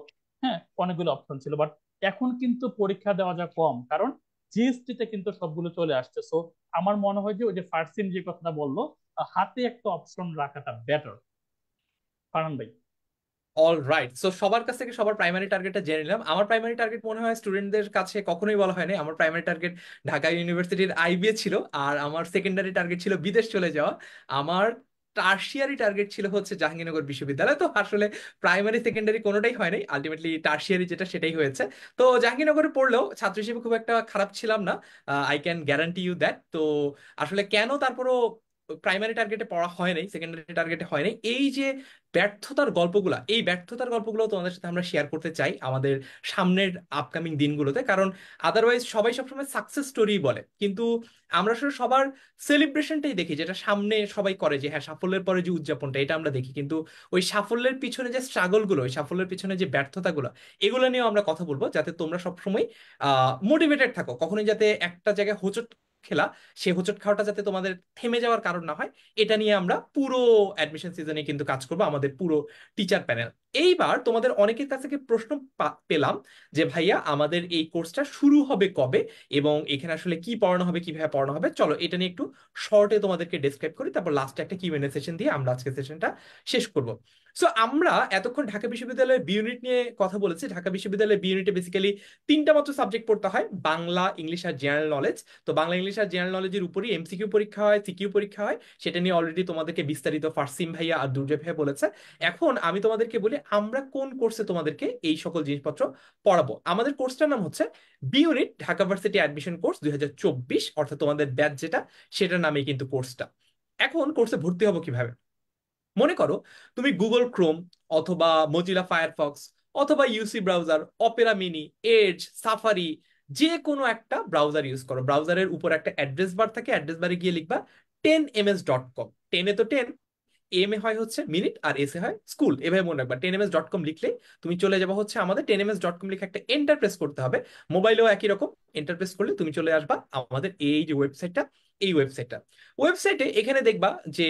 হ্যাঁ, অনেকগুলো অপশন ছিল, বাট এখন কিন্তু পরীক্ষা দেওয়া যা কম, কারণ জিএসটি তে কিন্তু সবগুলো চলে আসছে। সো আমার মনে হয় যে ওই যে ফার্সিন যে কথাটা বললো, হাতে একটা অপশন রাখাটা বেটার। কারণ ভাই,
অল রাইট, সো সবার কাছ থেকে সবার প্রাইমারি টার্গেটটা জেনে নিলাম। আমার প্রাইমারি টার্গেট মনে হয় স্টুডেন্টদের কাছে কখনোই বলা হয়নি। আমার প্রাইমারি টার্গেট ঢাকা ইউনিভার্সিটির আইবিএ ছিল, আর আমার সেকেন্ডারি টার্গেট ছিল বিদেশ চলে যাওয়া। আমার টার্সিয়ারি টার্গেট ছিল হচ্ছে জাহাঙ্গীরনগর বিশ্ববিদ্যালয়। তো আসলে প্রাইমারি সেকেন্ডারি কোনোটাই হয়নি, আলটিমেটলি টার্সিয়ারি যেটা সেটাই হয়েছে। তো জাহাঙ্গীরনগরে পড়লেও ছাত্র হিসেবে খুব একটা খারাপ ছিলাম না, I can guarantee you that. তো আসলে কেন তারপরও প্রাইমারি টার্গেটে পড়া হয় নাই, সেকেন্ডারি টার্গেটে হয় নাই, এই যে ব্যর্থতার গল্পগুলা, এই ব্যর্থতার গল্পগুলো তোমাদের সাথে আমরা শেয়ার করতে চাই আমাদের সামনের আপকামিং দিনগুলোতে। কারণ আদারওয়াইজ সবাই সবসময় সাকসেস স্টোরি বলে, কিন্তু আমরা আসলে সবার সেলিব্রেশনটাই দেখি, যেটা সামনে সবাই করে, যে হ্যাঁ সাফল্যের পরে যে উদযাপনটা, এটা আমরা দেখি। কিন্তু ওই সাফল্যের পিছনে যে স্ট্রাগল গুলো, ওই সাফল্যের পিছনে যে ব্যর্থতাগুলো, এগুলো নিয়েও আমরা কথা বলবো, যাতে তোমরা সবসময় মোটিভেটেড থাকো। কখনোই যাতে একটা জায়গায় হোঁচট খেলা, সে হোঁচট খাওয়াটা যাতে তোমাদের থেমে যাওয়ার কারণ না হয়, এটা নিয়ে আমরা পুরো অ্যাডমিশন সিজনে কিন্তু কাজ করবো, আমাদের পুরো টিচার প্যানেল। এইবার তোমাদের অনেকের কাছ থেকে প্রশ্ন পেলাম যে ভাইয়া আমাদের এই কোর্সটা শুরু হবে কবে, এবং এখানে আসলে কি পড়ানো হবে, কিভাবে পড়ানো হবে। চলো এটা নিয়ে একটু শর্টে তোমাদেরকে ডেসক্রাইব করি, তারপর লাস্টে একটা কিউএনএ সেশন দিয়ে আমরা আজকে সেশনটা শেষ করব। সো আমরা এতক্ষণ ঢাকা বিশ্ববিদ্যালয়ের বি ইউনিট নিয়ে কথা বলেছি। ঢাকা বিশ্ববিদ্যালয়ের বি ইউনিটে বেসিক্যালি তিনটা মাত্র সাবজেক্ট পড়তে হয়, বাংলা, ইংলিশ আর জেনারেল নলেজ। তো বাংলা, ইংলিশ আর জেনারেল নলেজের উপরই এমসিকিউ পরীক্ষা হয়, সিকিউ পরীক্ষা হয়। সেটা নিয়ে অলরেডি তোমাদেরকে বিস্তারিত ফারসিম ভাইয়া আর দুর্জয় ভাইয়া বলেছে। এখন আমি তোমাদেরকে বলি আমরা কোন কোর্সে তোমাদেরকে এই সকল জিনিসপত্র পড়াবো। আমাদের কোর্সটার নাম হচ্ছে B unit Dhaka varsity admission course 2024, অর্থাৎ তোমাদের ব্যাচ যেটা, সেটার নামেই কিন্তু কোর্সটা। এখন কোর্সে ভর্তি হবো কিভাবে? মনে করো তুমি গুগল ক্রোম অথবা মজিলা ফায়ারফক্স অথবা UC browser, Opera mini, Edge, Safari, যে কোনো একটা ব্রাউজার ইউজ করো। ব্রাউজারের উপর একটা অ্যাড্রেস বার থাকে, অ্যাড্রেস বারে গিয়ে লিখবা 10ms.com। টেনে তো 10, এম এ হয় হচ্ছে মিনিট, আর এস এ হয় স্কুল, এভাবে মনে রাখবা। 10ms.com লিখলে তুমি চলে যাবো হচ্ছে আমাদের 10ms.com লিখে একটা এন্টার প্রেস করতে হবে। মোবাইলেও একই রকম, এন্টার প্রেস করলে তুমি চলে আসবা আমাদের এই যে ওয়েবসাইটটা, এই ওয়েবসাইটটা। ওয়েবসাইটে এখানে দেখবা যে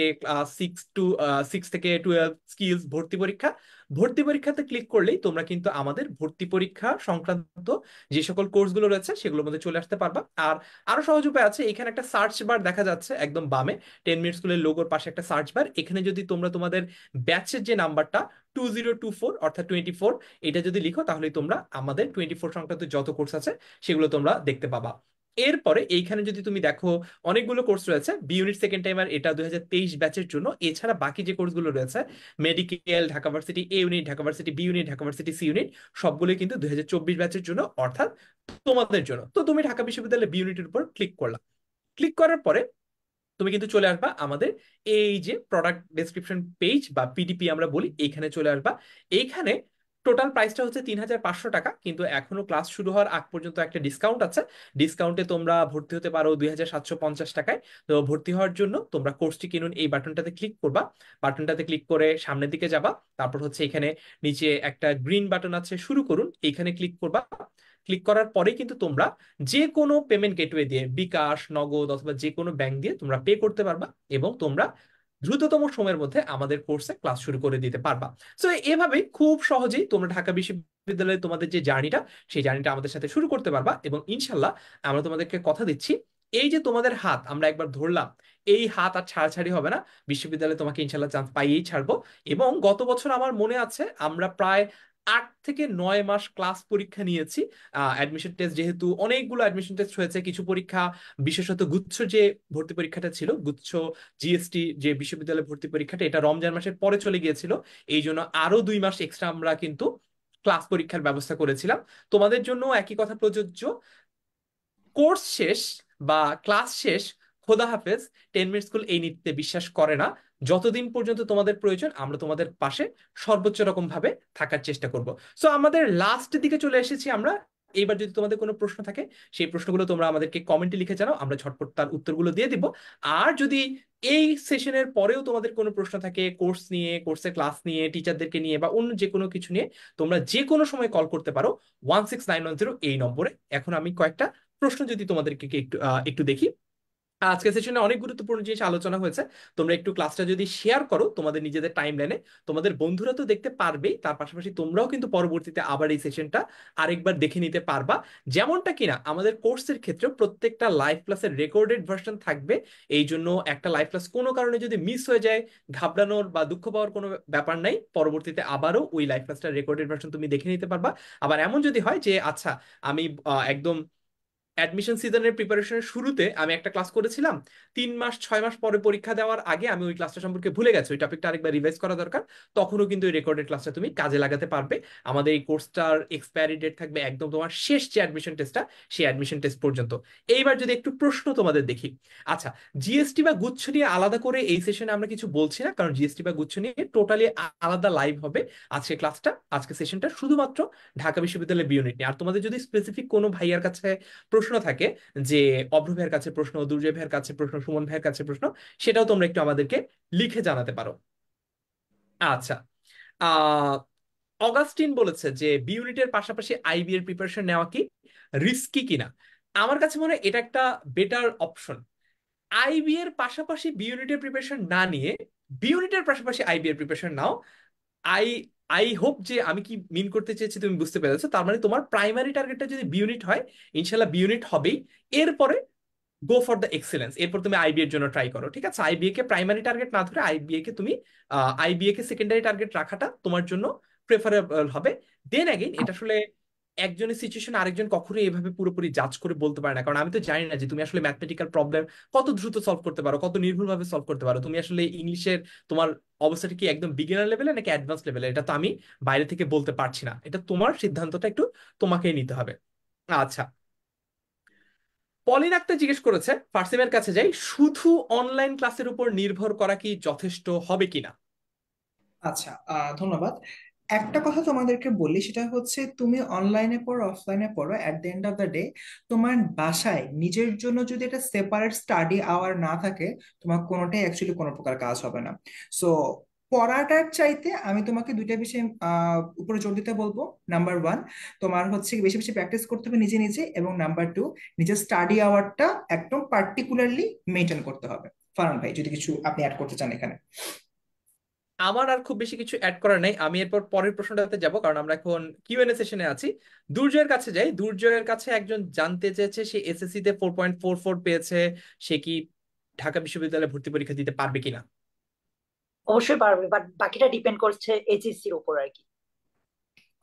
সিক্স থেকে 12 স্কিলস ভর্তি পরীক্ষা। ভর্তি পরীক্ষাতে ক্লিক করলেই তোমরা কিন্তু আমাদের ভর্তি পরীক্ষা সংক্রান্ত যে সকল কোর্সগুলো রয়েছে সেগুলোর মধ্যে চলে আসতে পারবা। আর আরো সহজ উপায় আছে, এখানে একটা সার্চ বার দেখা যাচ্ছে একদম বামে, 10 মিনিট স্কুলের লোগোর পাশে একটা সার্চ বার। এখানে যদি তোমরা তোমাদের ব্যাচের যে নাম্বারটা 2024 অর্থাৎ 24, এটা যদি লিখো, তাহলে তোমরা আমাদের 24 সংক্রান্ত যত কোর্স আছে সেগুলো তোমরা দেখতে পাবা। এরপরে এইখানে যদি তুমি দেখো অনেকগুলো কোর্স রয়েছে। বি ইউনিট সেকেন্ড টাইমার এটা 2023 ব্যাচের জন্য। এছাড়া বাকি যে কোর্সগুলো রয়েছে, medical, Dhaka varsity A unit, Dhaka varsity B unit, Dhaka varsity C unit, সবগুলোই কিন্তু 2024 ব্যাচের জন্য, অর্থাৎ তোমাদের জন্য। তো তুমি ঢাকা বিশ্ববিদ্যালয়ের বি ইউনিটের উপর ক্লিক করলা। ক্লিক করার পরে তুমি কিন্তু চলে আসবা আমাদের এই যে প্রোডাক্ট ডেসক্রিপশন পেজ বা পিডিপি আমরা বলি, এইখানে চলে আসবা। এইখানে টোটাল প্রাইসটা হচ্ছে 3500 টাকা, কিন্তু এখনো ক্লাস শুরু হওয়ার আগ পর্যন্ত একটা ডিসকাউন্ট আছে। ডিসকাউন্টে তোমরা ভর্তি হতে পারো 2750 টাকায়। তো ভর্তি হওয়ার জন্য তোমরা কোর্সটি কিনুন এই বাটনটাতে ক্লিক করবা। বাটনটাতে ক্লিক করে সামনের দিকে যাবা, তারপর হচ্ছে এখানে নিচে একটা গ্রিন বাটন আছে শুরু করুন, এইখানে ক্লিক করবা। ক্লিক করার পরে কিন্তু তোমরা যে কোনো পেমেন্ট গেটওয়ে দিয়ে, বিকাশ, নগদ অথবা যে কোনো ব্যাংক দিয়ে তোমরা পে করতে পারবা, এবং তোমরা দ্রুততম সময়ের মধ্যে আমাদের কোর্সে ক্লাস শুরু করে দিতে পারবা। সো এভাবেই খুব সহজেই তোমরা ঢাকা বিশ্ববিদ্যালয়ে তোমাদের যে জার্নিটা, সেই জার্নিটা আমাদের সাথে শুরু করতে পারবা। এবং ইনশাল্লাহ আমরা তোমাদেরকে কথা দিচ্ছি, এই যে তোমাদের হাত আমরা একবার ধরলাম, এই হাত আর ছাড়াছাড়ি হবে না। বিশ্ববিদ্যালয়ে তোমাকে ইনশাল্লাহ চান্স পাইয়েই ছাড়বো। এবং গত বছর আমার মনে আছে আমরা প্রায় 8 থেকে 9 মাস ক্লাস পরীক্ষা নিয়েছি। অ্যাডমিশন টেস্ট যেহেতু অনেকগুলো অ্যাডমিশন টেস্ট হয়েছে, কিছু পরীক্ষা বিশেষত গুচ্ছ যে ভর্তি পরীক্ষাটা ছিল, গুচ্ছ জিএসটি যে বিশ্ববিদ্যালয় ভর্তি পরীক্ষাটা, এটা রমজান মাসের পরে চলে গিয়েছিল। এই জন্য আরো 2 মাস এক্সট্রা আমরা কিন্তু ক্লাস পরীক্ষার ব্যবস্থা করেছিলাম। তোমাদের জন্য একই কথা প্রযোজ্য। কোর্স শেষ বা ক্লাস শেষ, খোদা হাফেজ, 10 মিনিট স্কুল এই নীতিতে বিশ্বাস করে না। যতদিন পর্যন্ত তোমাদের প্রয়োজন আমরা তোমাদের পাশে সর্বোচ্চ রকম ভাবে থাকার চেষ্টা করব। সো আমাদের লাস্ট দিকে চলে এসেছি আমরা। এইবার যদি তোমাদের কোনো প্রশ্ন থাকে, সেই প্রশ্নগুলো তোমরা আমাদেরকে কমেন্টে লিখে জানাও, আমরা ঝটপট তার উত্তরগুলো দিয়ে দিব। আর যদি এই সেশনের পরেও তোমাদের কোনো প্রশ্ন থাকে কোর্স নিয়ে, কোর্সের ক্লাস নিয়ে, টিচারদেরকে নিয়ে বা অন্য যে কোনো কিছু নিয়ে, তোমরা যে কোনো সময় কল করতে পারো 16910 এই নম্বরে। এখন আমি কয়েকটা প্রশ্ন যদি তোমাদেরকে একটু একটু দেখি। আজকের সেশনে অনেক গুরুত্বপূর্ণ জিনিস আলোচনা হয়েছে। তোমরা একটু ক্লাসটা যদি শেয়ার করো তোমাদের নিজেদের টাইম লাইনে, তোমাদের বন্ধুরা তো দেখতে পারবেই, তার পাশাপাশি তোমরাও কিন্তু পরবর্তীতে আবার এই সেশনটা আরেকবার দেখে নিতে পারবা। যেমনটা কিনা আমাদের কোর্সের ক্ষেত্রে প্রত্যেকটা লাইভ ক্লাসের রেকর্ডেড ভার্সন থাকবে। এই জন্য একটা লাইভ ক্লাস কোনো কারণে যদি মিস হয়ে যায়, ঘাবড়ানোর বা দুঃখ পাওয়ার কোনো ব্যাপার নাই। পরবর্তীতে আবারও ওই লাইভ ক্লাসটার রেকর্ডেড ভার্সন তুমি দেখে নিতে পারবা। আবার এমন যদি হয় যে আচ্ছা, আমি একদম অ্যাডমিশন সিজনের প্রিপারেশনের শুরুতে আমি একটা ক্লাস করেছিলাম, 3 মাস 6 মাস পরে পরীক্ষা দেওয়ার আগে আমি ওই ক্লাসটা সম্পর্কে ভুলে গেছি, ওই টপিকটা আরেকবার রিভাইজ করা দরকার, তখনও কিন্তু ওই রেকর্ডেড ক্লাসটা তুমি কাজে লাগাতে পারবে। আমাদের এই কোর্সটার এক্সপায়ারি ডেট থাকবে একদম তোমার শেষ যে অ্যাডমিশন টেস্টটা, সেই অ্যাডমিশন টেস্ট পর্যন্ত। এইবার যদি একটু প্রশ্ন তোমাদের দেখি। আচ্ছা, জিএসটি বা গুচ্ছ নিয়ে আলাদা করে এই সেশনে আমরা কিছু বলছি না, কারণ জিএসটি বা গুচ্ছ নিয়ে টোটালি আলাদা লাইভ হবে আজকে ক্লাসটা, আজকে সেশনটা শুধুমাত্র ঢাকা বিশ্ববিদ্যালয়ের বি ইউনিট নিয়ে। আর তোমাদের যদি স্পেসিফিক কোনো ভাইয়ার কাছে প্রশ্ন থাকে, যে অভ্র ভাইয়ের কাছে প্রশ্ন, দুর্জয় ভাইয়ের কাছে প্রশ্ন, সুমন ভাইয়ের কাছে প্রশ্ন, সেটাও তোমরা একটু আমাদেরকে লিখে জানাতে পারো। আচ্ছা, আহ অগাস্টিন বলেছে যে বি ইউনিটের পাশাপাশি আইবি এর প্রিপারেশন নেওয়া কি রিস্কি কিনা। আমার কাছে মনে হয় এটা একটা বেটার অপশন। আইবি এর পাশাপাশি বি ইউনিটের প্রিপারেশন না নিয়ে বি ইউনিটের পাশাপাশি আইবি এর preparation now. I I hope যে আমি কি মিন করতে চেয়েছি তুমি বুঝতে পেরেছো। তার মানে তোমার প্রাইমারি টার্গেটটা যদি বি ইউনিট হয়, ইনশাল্লাহ বি ইউনিট হবেই। এরপরে গো ফর দ্য এক্সেলেন্স, এরপর তুমি আইবিএ এর জন্য ট্রাই করো। ঠিক আছে, আইবিএ কে প্রাইমারি টার্গেট না ধরে আইবিএ কে তুমি আইবিএ কে সেকেন্ডারি টার্গেট রাখাটা তোমার জন্য প্রেফারেবল হবে। দেন অ্যাগেইন এটা আসলে একজনের সিচুয়েশন আরেকজন কখনোই এভাবে পুরোপুরি জাজ করে বলতে পারে না, কারণ আমি তো জানি না যে তুমি আসলে ম্যাথমেটিক্যাল প্রবলেম কত দ্রুত সলভ করতে পারো, কত নির্ভুলভাবে সলভ করতে পারো। তুমি আসলে ইংলিশের তোমার অবস্থাটা কি একদম বিগিনার লেভেলে নাকি অ্যাডভান্স লেভেলে, এটা তো আমি বাইরে থেকে বলতে পারছি না। এটা তোমার সিদ্ধান্তটা একটু তোমাকেই নিতে হবে। আচ্ছা, পলিন আক্তার জিজ্ঞেস করেছে, ফার্সিমের কাছে যাই, শুধু অনলাইন ক্লাসের উপর নির্ভর করা কি যথেষ্ট হবে কিনা।
আচ্ছা, ধন্যবাদ। একটা কথা তোমাদেরকে বলি, সেটা হচ্ছে তুমি অনলাইনে পড়ো অফলাইনে পড়ো, at the end of the day তোমার বাসায় নিজের জন্য যদি এটা সেপারেট স্টাডি আওয়ার না থাকে, তোমার কোনোটাই অ্যাকচুয়ালি কোনো প্রকার কাজ হবে না। সো পড়াটার চাইতে আমি তোমাকে দুইটা বিষয় উপরে জোর দিতে বলবো। নাম্বার ওয়ান, তোমার হচ্ছে বেশি বেশি প্র্যাকটিস করতে হবে নিজে নিজে, এবং নাম্বার টু, নিজের স্টাডি আওয়ারটা একদম পার্টিকুলারলি মেনটেন করতে হবে। ফারহান ভাই, যদি কিছু আপনি অ্যাড করতে চান এখানে।
আমার আর খুব বেশি কিছু অ্যাড করার নেই, আমি এরপর পরের প্রশ্নটাতে যাব, কারণ আমরা এখন কিউএনএ সেশনে আছি। দুর্জয়ের কাছে যাই। দুর্জয়ের কাছে একজন জানতে চেয়েছে সে এসএসসি তে 4.44 পেয়েছে, সে কি ঢাকা বিশ্ববিদ্যালয়ে ভর্তি পরীক্ষা দিতে পারবে কিনা।
অবশ্যই পারবে, বাট বাকিটা ডিপেন্ড করছে এইচএসসির উপর আর কি।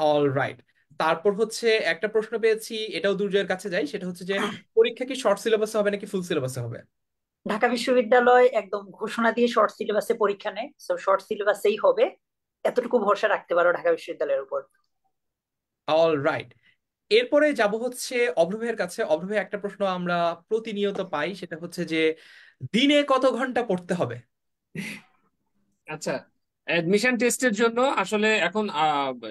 All right. তারপর হচ্ছে একটা প্রশ্ন পেয়েছি, এটাও দুর্জয়ের কাছে যাই, সেটা হচ্ছে যে পরীক্ষা কি শর্ট সিলেবাসে হবে নাকি ফুল সিলেবাসে হবে।
ঢাকা বিশ্ববিদ্যালয় একদম ঘোষণা দিয়ে শর্ট সিলেবাসে পরীক্ষা নেয়, তো শর্ট সিলেবাসেই হবে, এতটুকু ভরসা রাখতে পারো ঢাকা বিশ্ববিদ্যালয়ের উপর।
All right. এরপরে যাব হচ্ছে অভ্রভের কাছে। অভ্রভে একটা প্রশ্ন আমরা প্রতিনিয়ত পাই, সেটা হচ্ছে যে দিনে কত ঘন্টা পড়তে হবে।
আচ্ছা, অ্যাডমিশন টেস্টের জন্য আসলে এখন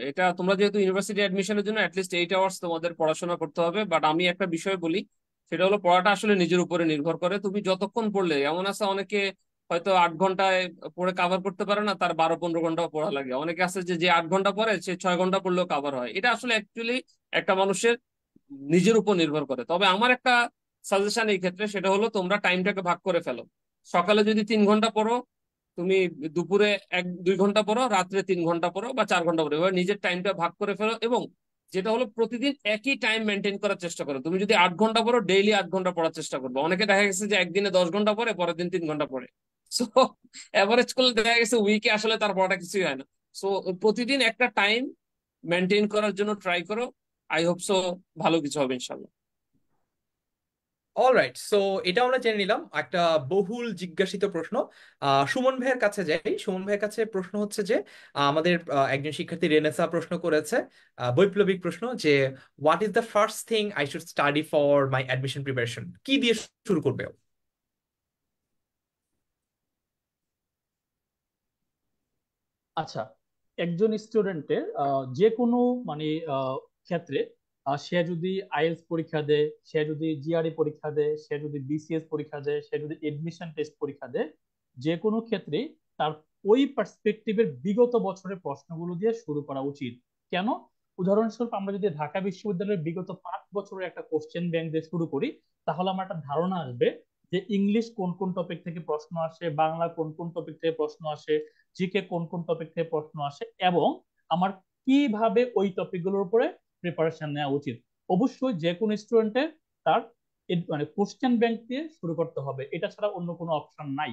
এটা তোমরা যেহেতু ইউনিভার্সিটি অ্যাডমিশনের জন্য অ্যাটলিস্ট 8 আওয়ার্স তোমাদের পড়াশোনা করতে হবে। বাট আমি একটা বিষয় বলি, সেটা হলো পড়াটা আসলে নিজের উপরে নির্ভর করে। তুমি যতক্ষণ পড়লে, এমন আছে অনেকে হয়তো 8 ঘন্টায় পড়ে কাভার করতে পারে না, তার 12-15 ঘন্টাও পড়া লাগে। অনেকে আছে যে যে 8 ঘন্টা পড়ে সে 6 ঘন্টা পড়লেও কাভার হয়। এটা আসলে অ্যাকচুয়ালি একটা মানুষের নিজের উপর নির্ভর করে। তবে আমার একটা সাজেশন এই ক্ষেত্রে, সেটা হলো তোমরা টাইমটাকে ভাগ করে ফেলো। সকালে যদি 3 ঘন্টা পড়ো, তুমি দুপুরে 1-2 ঘন্টা পড়ো, রাত্রে 3 ঘন্টা পড়ো বা 4 ঘন্টা পড়ো। এবার নিজের টাইমটা ভাগ করে ফেলো, এবং যেটা হলো প্রতিদিন একই টাইম মেনটেন করার চেষ্টা করো। তুমি যদি 8 ঘন্টা পড়ো, ডেইলি 8 ঘন্টা পড়ার চেষ্টা করবো। অনেকে দেখা গেছে যে একদিনে 10 ঘন্টা পড়ে, পরের দিন 3 ঘন্টা পড়ে। সো এভারেজ করলে দেখা গেছে উইকে আসলে তার পড়াটা কিছুই হয় না। সো প্রতিদিন একটা টাইম মেনটেন করার জন্য ট্রাই করো। আই হোপ সো ভালো কিছু হবে ইনশাল্লাহ।
অলরাইট, সো এটা আমরা জেনে নিলাম একটা বহুল জিজ্ঞাসিত প্রশ্ন। সুমন ভাইয়ের কাছে যাই। সুমন ভাইয়ের কাছে প্রশ্ন হচ্ছে যে আমাদের একজন শিক্ষার্থী রেনেসা প্রশ্ন করেছে, বৈপ্লবিক প্রশ্ন, যে what is the first thing I should study for my admission preparation? কি দিয়ে শুরু করবে ও?
আচ্ছা, একজন স্টুডেন্টের যে কোনো মানে ক্ষেত্রে সে যদি আইএলটিএস পরীক্ষা দেয়, সে যদি জিআরই পরীক্ষা দেয়, সে যদি বিসিএস পরীক্ষা দেয়, সে যদি এডমিশন টেস্ট পরীক্ষা দেয়, যে কোনো ক্ষেত্রে তার ওই পার্সপেক্টিভের বিগত বছরের প্রশ্নগুলো দিয়ে শুরু করা উচিত। কেন? উদাহরণস্বরূপ আমরা যদি ঢাকা বিশ্ববিদ্যালয়ের বিগত 5 বছরের একটা কোশ্চেন ব্যাংক দিয়ে শুরু করি, তাহলে আমার একটা ধারণা আসবে যে ইংলিশ কোন কোন টপিক থেকে প্রশ্ন আসে, বাংলা কোন কোন টপিক থেকে প্রশ্ন আসে, জিকে কোন কোন টপিক থেকে প্রশ্ন আসে, এবং আমার কিভাবে ওই টপিকগুলোর উপরে প্রিপারেশন নেওয়া উচিত। অবশ্যই যে কোনো স্টুডেন্টের তার মানে কোশ্চেন ব্যাংক দিয়ে শুরু করতে হবে, এটা ছাড়া অন্য কোনো অপশন নাই।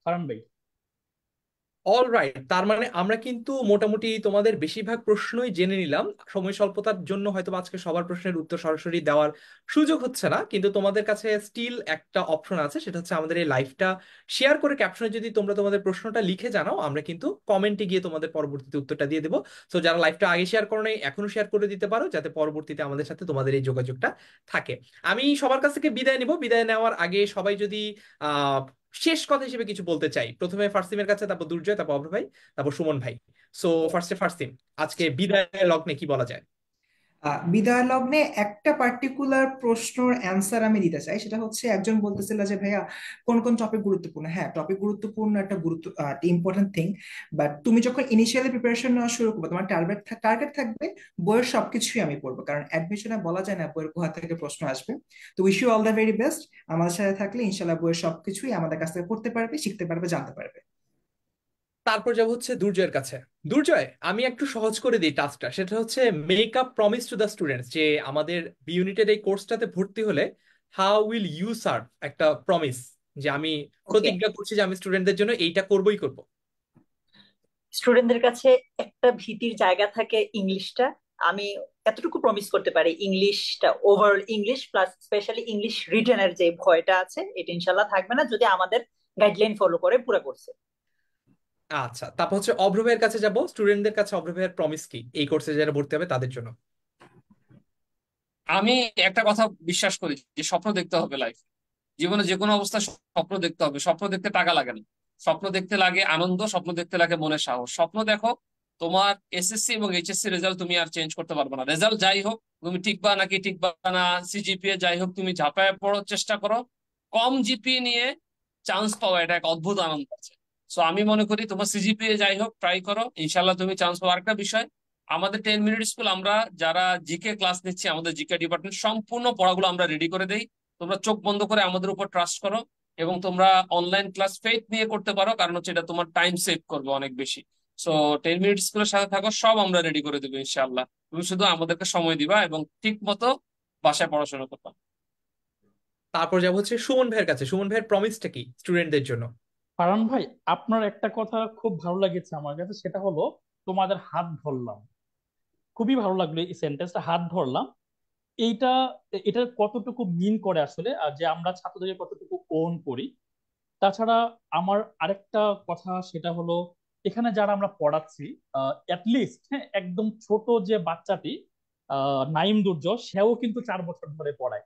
কারণ ভাই,
অলরাইট, তার মানে আমরা কিন্তু মোটামুটি তোমাদের বেশিরভাগ প্রশ্নই জেনে নিলাম। সময় স্বল্পতার জন্য হয়তো আজকে সবার প্রশ্নের উত্তর সরাসরি দেওয়ার সুযোগ হচ্ছে না, কিন্তু তোমাদের কাছে স্টিল একটা অপশন আছে, সেটা হচ্ছে আমাদের এই লাইভটা শেয়ার করে ক্যাপশনে যদি তোমরা তোমাদের প্রশ্নটা লিখে জানাও, আমরা কিন্তু কমেন্টে গিয়ে তোমাদের পরবর্তীতে উত্তরটা দিয়ে দেবো। তো যারা লাইভটা আগে শেয়ার করো নাই, এখনো শেয়ার করে দিতে পারো, যাতে পরবর্তীতে আমাদের সাথে তোমাদের এই যোগাযোগটা থাকে। আমি সবার কাছ থেকে বিদায় নিব। বিদায় নেওয়ার আগে সবাই যদি আহ শেষ কথা হিসেবে কিছু বলতে চাই, প্রথমে ফার্সিমের কাছে, তারপর দুর্জয়, তারপর অভ্র ভাই, তারপর সুমন ভাই। সো ফার্স্টে ফার্সিম, আজকে বিদায় লগ্নে কি বলা যায়?
বিদায় লগ্নে একটা পার্টিকুলার প্রশ্নের অ্যান্সার আমি দিতে চাই। সেটা হচ্ছে, একজন বলতেছিল যে ভাইয়া কোন কোন টপিক গুরুত্বপূর্ণ। হ্যাঁ, টপিক গুরুত্বপূর্ণ, একটা ইম্পর্টেন্ট থিং। বাট তুমি যখন ইনিশিয়ালি প্রিপারেশন নেওয়া শুরু করবে, তোমার টার্গেট থাকবে বইয়ের সবকিছুই আমি পড়বো, কারণ অ্যাডমিশনে বলা যায় না বইয়ের কোথা থেকে প্রশ্ন আসবে। তো wish you all the very best. আমাদের সাথে থাকলে ইনশাল্লাহ বইয়ের সবকিছুই আমাদের কাছ থেকে পড়তে পারবে, শিখতে পারবে, জানতে পারবে।
তারপর যাব হচ্ছে দুর্জয়ের কাছে। দুর্জয়, আমি একটু সহজ করে দিই টাস্কটা, সেটা হচ্ছে make up promise to the students, যে আমাদের বি ইউনিটের এই কোর্সটাতে ভর্তি হলে হাউ উইল ইউ সার্ভ, একটা প্রমিস, যে আমি
ওকে,
প্রতিজ্ঞা করছি যে আমি স্টুডেন্টদের জন্য এইটা করবই করব।
স্টুডেন্টদের কাছে একটা ভীতির জায়গা থাকে ইংলিশটা। আমি এতটুকু প্রমিস করতে পারি, ইংলিশটা, overall English plus specially English রিটেনের যে ভয়টা আছে, এটা ইনশাল্লাহ থাকবে না যদি আমাদের গাইডলাইন ফলো করে পুরো কোর্সে।
আচ্ছা, তারপর হচ্ছে অভ্র ভাইয়ের কাছে যাব। স্টুডেন্টদের কাছে অভ্র ভাইয়ের প্রমিস কি এই কোর্সে যারা ভর্তি হবে তাদের জন্য?
আমি একটা কথা বিশ্বাস করি যে স্বপ্ন দেখতে হবে লাইফ, জীবনে যে কোনো অবস্থা স্বপ্ন দেখতে হবে। স্বপ্ন দেখতে টাকা লাগে না, স্বপ্ন দেখতে লাগে আনন্দ, স্বপ্ন দেখতে লাগে মনের সাহস। স্বপ্ন দেখো, তোমার এসএসসি এবং এইচএসসি রেজাল্ট তুমি আর চেঞ্জ করতে পারবে না। রেজাল্ট যাই হোক, তুমি টিকবা নাকি টিকবা না, সিজিপিএ যাই হোক, তুমি ঝাঁপায় পড়ার চেষ্টা করো। কম জিপিএ নিয়ে চান্স পাওয়া এটা এক অদ্ভুত আনন্দ আছে। সো আমি মনে করি তোমার সিজিপিএ যাই হোক, ট্রাই করো, ইনশাল্লাহ তুমি চান্স পাওয়ার। একটা বিষয়, আমাদের 10 মিনিট স্কুল, আমরা যারা জিকে ক্লাস নিচ্ছি, আমাদের জিকে ডিপার্টমেন্ট সম্পূর্ণ পড়াগুলো আমরা রেডি করে দেই। তোমরা চোখ বন্ধ করে আমাদের উপর ট্রাস্ট করো, এবং তোমরা অনলাইন ক্লাস ফেথ নিয়ে করতে পারো, কারণ হচ্ছে এটা তোমার টাইম সেভ করবে অনেক বেশি। সো 10 মিনিট স্কুলের সাথে থাকো, সব আমরা রেডি করে দেবো ইনশাআল্লাহ। তুমি শুধু আমাদেরকে সময় দিবা এবং ঠিক মতো বাসায় পড়াশোনা করবা।
তারপর যাব হচ্ছে সুমন ভাইয়ের কাছে। সুমন ভাইয়ের প্রমিসটা কি স্টুডেন্টদের জন্য?
ফারহান ভাই, আপনার একটা কথা খুব ভালো লেগেছে আমার কাছে, সেটা হলো তোমাদের হাত ধরলাম। খুবই ভালো লাগলো এই সেন্টেন্সটা, হাত ধরলাম। এইটা, এটা কতটুকু মিন করে আসলে, আর যে আমরা ছাত্রদেরকে কতটুকু ওন করি। তাছাড়া আমার আরেকটা কথা, সেটা হলো এখানে যারা আমরা পড়াচ্ছি, লিস্ট, হ্যাঁ, একদম ছোট যে বাচ্চাটি নাইম দুর্য, সেও কিন্তু 4 বছর ধরে পড়ায়।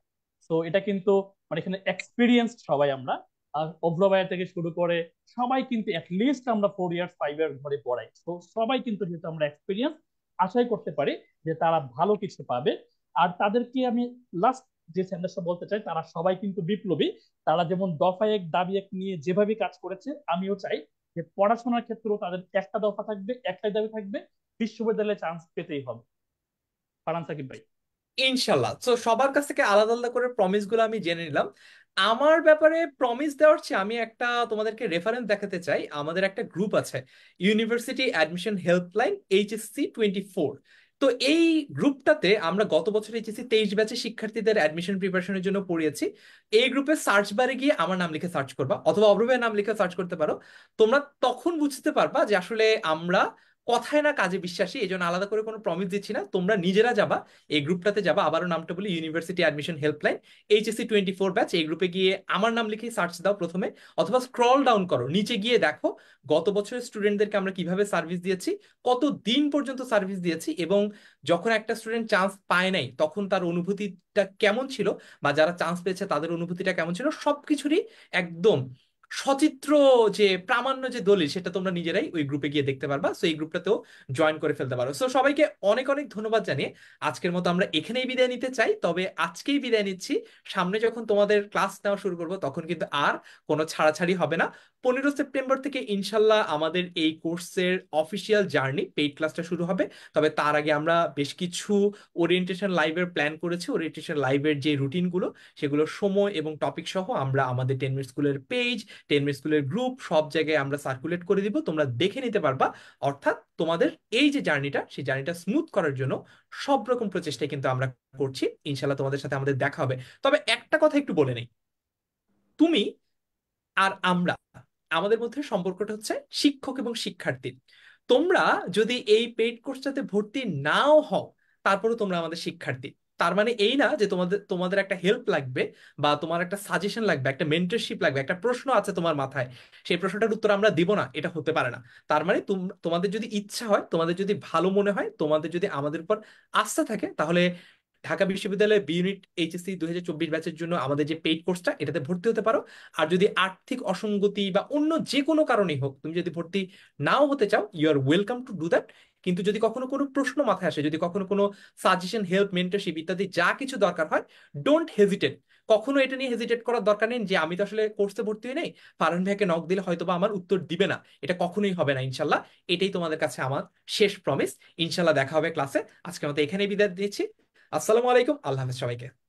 তো এটা কিন্তু মানে এখানে এক্সপিরিয়েন্সড সবাই আমরা, আর অভ্রবায়া থেকে শুরু করে সবাই কিন্তু লিস্ট আমরা 4 ইয়ার্স 5 ইয়ার্স ধরে পড়াই। তো সবাই কিন্তু, যেহেতু আমরা এক্সপিরিয়েন্স, আশাই করতে পারি যে তারা ভালো কিছু পাবে। আর তাদেরকে আমি লাস্ট যে সেন্টেন্সটা বলতে চাই, তারা সবাই কিন্তু বিপ্লবী। তারা যেমন দফা এক দাবি এক নিয়ে যেভাবে কাজ করেছে, আমিও চাই যে পড়াশোনার ক্ষেত্রেও তাদের একটা দফা থাকবে, একটাই দাবি থাকবে, বিশ্ববিদ্যালয়ে চান্স পেতেই হবে। ফারহান সাকিব ভাই।
ইনশাল্লাহ। তো সবার কাছ থেকে আলাদা আলাদা করে প্রমিস গুলো আমি জেনে নিলাম। আমার ব্যাপারে প্রমিস দেওয়ার চেয়ে আমি একটা তোমাদেরকে রেফারেন্স দেখাতে চাই। আমাদের একটা গ্রুপ আছে, ইউনিভার্সিটি অ্যাডমিশন হেল্পলাইন, HSC 24। তো এই গ্রুপটাতে আমরা গত বছর HSC 23 ব্যাচে শিক্ষার্থীদের অ্যাডমিশন প্রিপারেশনের জন্য পড়িয়েছি। এই গ্রুপে সার্চ বারে গিয়ে আমার নাম লিখে সার্চ করবা, অথবা অভ্রবের নাম লিখে সার্চ করতে পারো। তোমরা তখন বুঝতে পারবা যে আসলে আমরা কথায় না কাজে বিশ্বাসী, এই জন্য আলাদা করে কোনো প্রমিস দিচ্ছি না, তোমরা নিজেরা যাবা এই গ্রুপটাতে যাবা, আবারও নামটা বলি, university admission helpline HSC 24 batch. এই গ্রুপে গিয়ে আমার নাম লিখে সার্চ দাও প্রথমে, অথবা স্ক্রল ডাউন করো নিচে গিয়ে দেখো গত বছরের স্টুডেন্টদেরকে আমরা কিভাবে সার্ভিস দিয়েছি, কত দিন পর্যন্ত সার্ভিস দিয়েছি, এবং যখন একটা স্টুডেন্ট চান্স পায় নাই তখন তার অনুভূতিটা কেমন ছিল, বা যারা চান্স পেয়েছে তাদের অনুভূতিটা কেমন ছিল, সবকিছুরই একদম সচিত্র যে প্রামাণ্য যে দলিল সেটা তোমরা নিজেরাই ওই গ্রুপে গিয়ে দেখতে পারবা। সো এই গ্রুপটাতেও জয়েন করে ফেলতে পারো। সো সবাইকে অনেক অনেক ধন্যবাদ জানিয়ে আজকের মতো আমরা এখানেই বিদায় নিতে চাই, তবে আজকেই বিদায় নিচ্ছি। সামনে যখন তোমাদের ক্লাস নেওয়া শুরু করবো তখন কিন্তু আর কোনো ছাড়াছাড়ি হবে না। 15 সেপ্টেম্বর থেকে ইনশাল্লাহ আমাদের এই কোর্সের অফিসিয়াল জার্নি পেইড ক্লাসটা শুরু হবে। তবে তার আগে আমরা বেশ কিছু ওরিয়েন্টেশন লাইভের প্ল্যান করেছি। ওরিয়েন্টেশন লাইভের যে রুটিনগুলো সেগুলোর সময় এবং টপিক সহ আমরা আমাদের 10 মিনিট স্কুলের পেজ, 10 মিনিট স্কুলের গ্রুপ সব জায়গায় আমরা সার্কুলেট করে দিব, তোমরা দেখে নিতে পারবা। অর্থাৎ তোমাদের এই যে জার্নিটা, সেই জার্নিটা স্মুথ করার জন্য সব রকম প্রচেষ্টা কিন্তু আমরা করছি। ইনশাল্লাহ তোমাদের সাথে আমাদের দেখা হবে। তবে একটা কথা একটু বলে নেই, তুমি আর আমরা, আমাদের মধ্যে সম্পর্কটা হচ্ছে শিক্ষক এবং শিক্ষার্থী। তোমরা যদি এই পেইড কোর্সটাতে ভর্তি নাও হও, তারপরে তোমরা আমাদের শিক্ষার্থী। তার মানে এই না যে তোমাদের তোমাদের একটা হেল্প লাগবে, বা তোমার একটা সাজেশন লাগবে, একটা মেন্টরশিপ লাগবে, একটা প্রশ্ন আছে তোমার মাথায়, সেই প্রশ্নটার উত্তর আমরা দিব না, এটা হতে পারে না। তার মানে তোমাদের যদি ইচ্ছা হয়, তোমাদের যদি ভালো মনে হয়, তোমাদের যদি আমাদের উপর আস্থা থাকে, তাহলে ঢাকা বিশ্ববিদ্যালয়ে বি ইউনিট HSC 2024 ব্যাচের জন্য আমাদের যে পেইড কোর্সটা, এটাতে ভর্তি হতে পারো। আর যদি আর্থিক অসঙ্গতি বা অন্য যে কোনো কারণেই হোক তুমি যদি ভর্তি নাও হতে চাও, you are welcome to do that. কিন্তু যদি কখনো কোনো প্রশ্ন মাথায় আসে, যদি কখনো কোনো সাজেশন, হেল্প, মেন্টরশিপ ইত্যাদি যা কিছু দরকার হয়, ডোন্ট হেজিটেট। কখনো এটা নিয়ে হেজিটেট করার দরকার নেই যে আমি তো আসলে কোর্সে ভর্তি হই নাই, ফারহান ভাইকে নক দিলে হয়তো বা আমার উত্তর দিবে না। এটা কখনোই হবে না ইনশাল্লাহ। এটাই তোমাদের কাছে আমার শেষ প্রমিস। ইনশাল্লাহ দেখা হবে ক্লাসে। আজকের মতো এখানেই বিদায় দিচ্ছি। আসসালামু আলাইকুম, আল্লাহ হাফেজ সবাইকে।